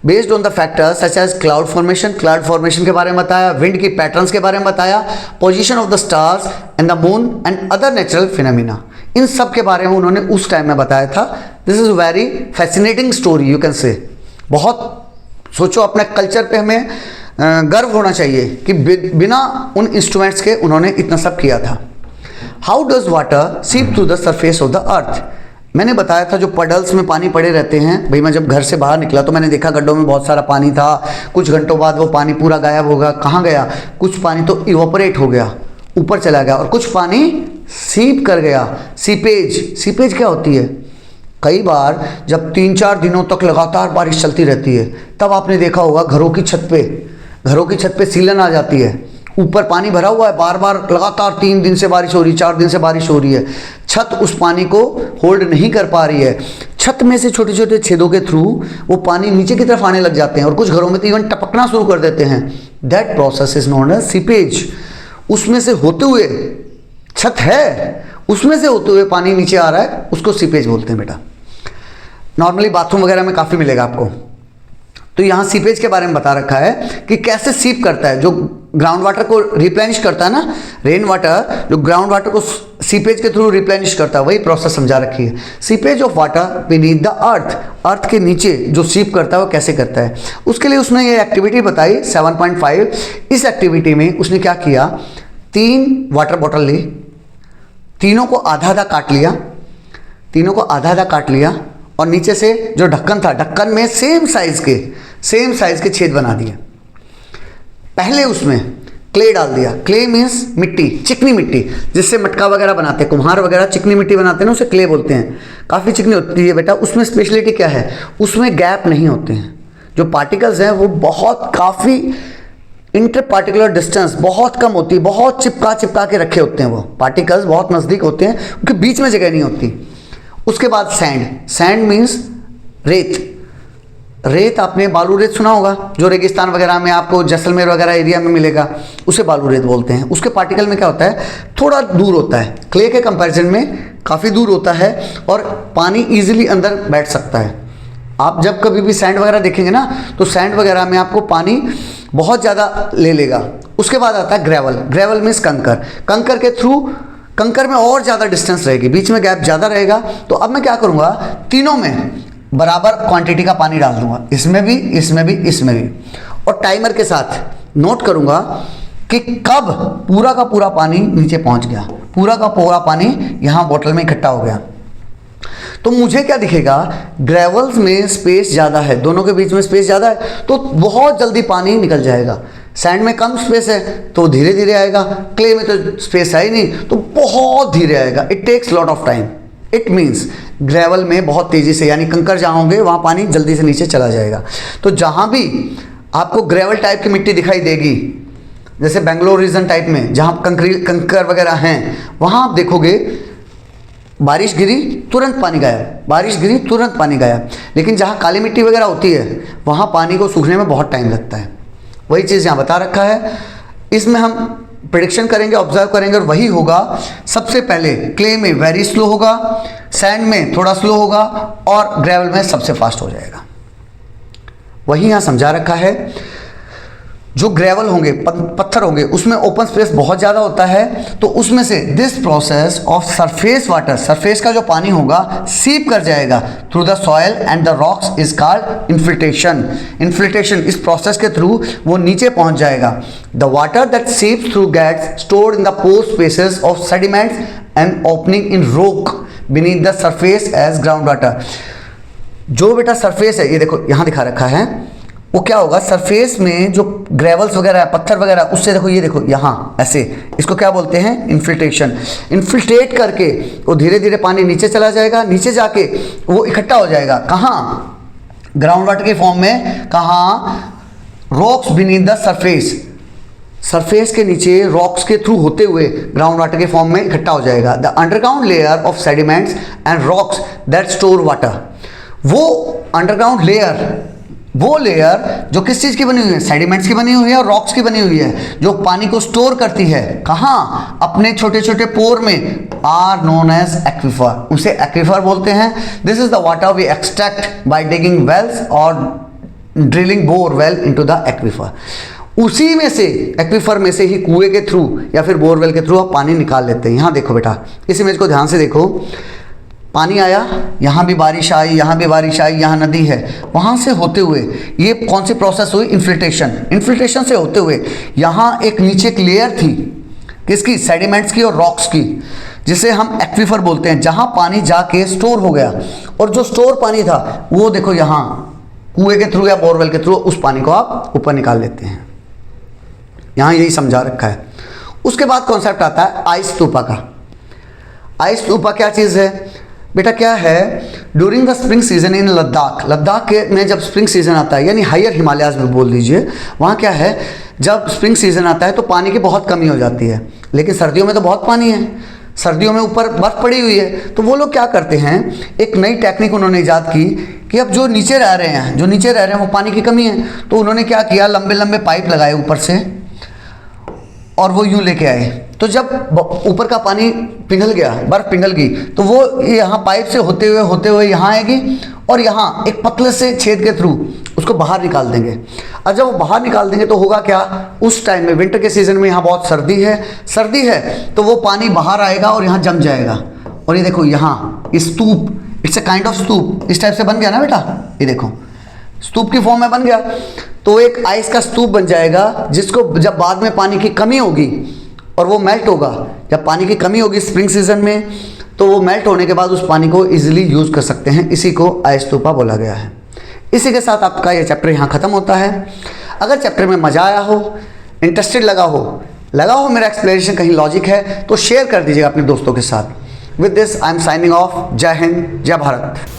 based on the factors such as cloud formation के बारे में बताया, विंड की पैटर्न्स के बारे में बताया, position of the stars and the moon and other natural phenomena. इन सब के बारे में उन्होंने उस टाइम में बताया था। This is very fascinating story you can say. बहुत सोचो, अपने कल्चर पे हमें गर्व होना चाहिए कि बिना उन इंस्ट्रूमेंट्स के उन्होंने इतना सब किया था। हाउ डज वाटर सीप through the surface of the earth. मैंने बताया था जो पडल्स में पानी पड़े रहते हैं, भाई मैं जब घर से बाहर निकला तो मैंने देखा गड्ढों में बहुत सारा पानी था, कुछ घंटों बाद वो पानी पूरा गायब होगा, कहाँ गया, कुछ पानी तो इवोपरेट हो गया, ऊपर चला गया, और कुछ पानी सीप कर गया। सीपेज, सीपेज क्या होती है? कई बार जब 3-4 दिनों तक लगातार बारिश चलती रहती है तब आपने देखा होगा घरों की छत पे सीलन आ जाती है, ऊपर पानी भरा हुआ है, बार बार लगातार 3 दिन से बारिश हो रही, 4 दिन से बारिश हो रही है, छत उस पानी को होल्ड नहीं कर पा रही है, छत में से छोटे छोटे छेदों के थ्रू वो पानी नीचे की तरफ आने लग जाते हैं और कुछ घरों में तो इवन टपकना शुरू कर देते हैं। That process is known as seepage. उसमें से होते हुए, छत है उसमें से होते हुए पानी नीचे आ रहा है, उसको सीपेज बोलते हैं बेटा। नॉर्मली बाथरूम वगैरह में काफ़ी मिलेगा आपको। तो यहाँ सीपेज के बारे में बता रखा है कि कैसे सीप करता है, जो ग्राउंड वाटर को रिप्लेनिश करता है ना, रेन वाटर जो ग्राउंड वाटर को सीपेज के थ्रू रिप्लेनिश करता है, वही प्रोसेस समझा रखी है। Seepage of water beneath the earth, earth के नीचे जो सीप करता है वो कैसे करता है। उसके लिए उसने ये एक्टिविटी बताई 7.5। इस एक्टिविटी में उसने क्या किया, 3 वाटर बॉटल ली, तीनों को आधा आधा काट लिया और नीचे से जो ढक्कन था, ढक्कन में सेम साइज के छेद बना दिए। पहले उसमें क्ले डाल दिया। क्ले मीन्स मिट्टी, चिकनी मिट्टी, जिससे मटका वगैरह बनाते हैं, कुम्हार वगैरह चिकनी मिट्टी बनाते हैं ना, उसे क्ले बोलते हैं। काफ़ी चिकनी होती है बेटा। उसमें स्पेशलिटी क्या है, उसमें गैप नहीं होते हैं, जो पार्टिकल्स हैं वो बहुत काफ़ी इंटर पार्टिकुलर डिस्टेंस बहुत कम होती है, बहुत चिपका के रखे होते हैं, वो पार्टिकल्स बहुत नज़दीक होते हैं, उनके बीच में जगह नहीं होती। उसके बाद सैंड मीन्स रेत आपने बालू रेत सुना होगा, जो रेगिस्तान वगैरह में आपको जैसलमेर वगैरह एरिया में मिलेगा, उसे बालू रेत बोलते हैं। उसके पार्टिकल में क्या होता है, थोड़ा दूर होता है, क्ले के कंपैरिजन में काफ़ी दूर होता है और पानी इजीली अंदर बैठ सकता है। आप जब कभी भी सैंड वगैरह देखेंगे ना, तो सैंड वगैरह में आपको पानी बहुत ज़्यादा ले लेगा। उसके बाद आता है ग्रेवल मीन्स कंकर के थ्रू, कंकर में और ज़्यादा डिस्टेंस रहेगी, बीच में गैप ज़्यादा रहेगा। तो अब मैं क्या करूँगा, तीनों में बराबर क्वांटिटी का पानी डाल दूंगा, इसमें भी, और टाइमर के साथ नोट करूँगा कि कब पूरा का पूरा पानी नीचे पहुँच गया, पूरा का पूरा पानी यहाँ बोतल में इकट्ठा हो गया। तो मुझे क्या दिखेगा, ग्रेवल्स में स्पेस ज़्यादा है, दोनों के बीच में स्पेस ज़्यादा है, तो बहुत जल्दी पानी निकल जाएगा। सैंड में कम स्पेस है तो धीरे धीरे आएगा, क्ले में तो स्पेस है ही नहीं तो बहुत धीरे आएगा। It takes lot of time. It means gravel में बहुत तेज़ी से, यानी कंकर जहाँ होंगे वहाँ पानी जल्दी से नीचे चला जाएगा। तो जहाँ भी आपको ग्रेवल टाइप की मिट्टी दिखाई देगी, जैसे बेंगलोर रीजन टाइप में जहाँ कंकर वगैरह हैं, वहाँ आप देखोगे बारिश गिरी तुरंत पानी गायब, लेकिन जहाँ काली मिट्टी वगैरह होती है वहाँ पानी को सूखने में बहुत टाइम लगता है। वही चीज़ यहाँ बता रखा है। इसमें हम प्रेडिक्शन करेंगे, ऑब्जर्व करेंगे और वही होगा। सबसे पहले क्ले में वेरी स्लो होगा, सैंड में थोड़ा स्लो होगा और ग्रेवल में सबसे फास्ट हो जाएगा। वही यहाँ समझा रखा है। जो ग्रेवल होंगे, पत्थर होंगे, उसमें ओपन स्पेस बहुत ज़्यादा होता है, तो उसमें से this process of surface water, surface का जो पानी होगा सीप कर जाएगा through the soil and the rocks is called infiltration. इस प्रोसेस के थ्रू वो नीचे पहुंच जाएगा। The water that seeps through gets stored in the pore spaces of sediments and opening in rock beneath the surface as ground water. जो बेटा सरफेस है, ये देखो यहाँ दिखा रखा है, वो क्या होगा, सरफेस में जो ग्रेवल्स वगैरह है, पत्थर वगैरह, उससे देखो, ये देखो यहाँ ऐसे, इसको क्या बोलते हैं, इन्फिल्ट्रेशन। इन्फिल्ट्रेट करके वो धीरे धीरे पानी नीचे चला जाएगा, नीचे जाके वो इकट्ठा हो जाएगा कहाँ, ग्राउंड वाटर के फॉर्म में। कहाँ, रॉक्स बीनीथ द सरफेस के नीचे रॉक्स के थ्रू होते हुए ग्राउंड वाटर के फॉर्म में इकट्ठा हो जाएगा। The underground layer of sediments and rocks that store water. वो अंडरग्राउंड लेयर, वो लेयर जो किस चीज़ की बनी हुई है, सेडिमेंट्स की बनी हुई है और रॉक्स की बनी हुई है, जो पानी को स्टोर करती है कहाँ, अपने छोटे छोटे पोर में, आर नोन एज एक्विफर। उसे एक्विफर बोलते हैं। This is the water we extract by digging wells और drilling bore well into the aquifer. उसी में से, एक्वीफर में से ही, कुएं के थ्रू या फिर बोरवेल के थ्रू आप पानी निकाल लेते हैं। यहाँ देखो बेटा, इस इमेज को ध्यान से देखो, पानी आया, यहाँ भी बारिश आई, यहाँ भी बारिश आई, यहाँ नदी है, वहाँ से होते हुए ये कौन सी प्रोसेस हुई, इन्फिल्ट्रेशन। इन्फिल्ट्रेशन से होते हुए यहाँ एक नीचे एक लेयर थी, किसकी, सेडिमेंट्स की और रॉक्स की, जिसे हम एक्वीफर बोलते हैं, जहाँ पानी जाके स्टोर हो गया। और जो स्टोर पानी था वो देखो यहाँ कुएं के थ्रू या बोरवेल के थ्रू उस पानी को आप ऊपर निकाल लेते हैं। यहाँ यही समझा रखा है। उसके बाद कॉन्सेप्ट आता है आइस स्तूपा का। आइस स्तूपा क्या चीज़ है बेटा, क्या है, during the spring season in Ladakh, Ladakh के में जब स्प्रिंग सीजन आता है, यानी हायर हिमालयाज में बोल दीजिए, वहाँ क्या है, जब स्प्रिंग सीजन आता है तो पानी की बहुत कमी हो जाती है। लेकिन सर्दियों में तो बहुत पानी है, सर्दियों में ऊपर बर्फ़ पड़ी हुई है। तो वो लोग क्या करते हैं, एक नई टेक्निक उन्होंने ईजाद की कि अब जो नीचे रह रहे हैं वो पानी की कमी है, तो उन्होंने क्या किया, लंबे लंबे पाइप लगाए ऊपर से और वो यूँ लेके आए। तो जब ऊपर का पानी पिघल गया, बर्फ़ पिघल गई, तो वो यहाँ पाइप से होते हुए यहाँ आएगी और यहाँ एक पतले से छेद के थ्रू उसको बाहर निकाल देंगे। और जब वो बाहर निकाल देंगे तो होगा क्या, उस टाइम में, विंटर के सीज़न में यहाँ बहुत सर्दी है तो वो पानी बाहर आएगा और यहाँ जम जाएगा। और ये देखो यहाँ स्तूप, इट्स ए काइंड ऑफ स्तूप, इस टाइप से बन गया ना बेटा, ये देखो स्तूप की फॉर्म में बन गया। तो एक आइस का स्तूप बन जाएगा, जिसको जब बाद में पानी की कमी होगी और वो मेल्ट होगा, जब पानी की कमी होगी स्प्रिंग सीजन में, तो वो मेल्ट होने के बाद उस पानी को इजीली यूज़ कर सकते हैं। इसी को आइस स्तूपा बोला गया है। इसी के साथ आपका ये चैप्टर यहाँ ख़त्म होता है। अगर चैप्टर में मज़ा आया हो, इंटरेस्टेड लगा हो मेरा एक्सप्लेनेशन कहीं लॉजिक है, तो शेयर कर दीजिएगा अपने दोस्तों के साथ। With this I am signing off. जय हिंद, जय भारत।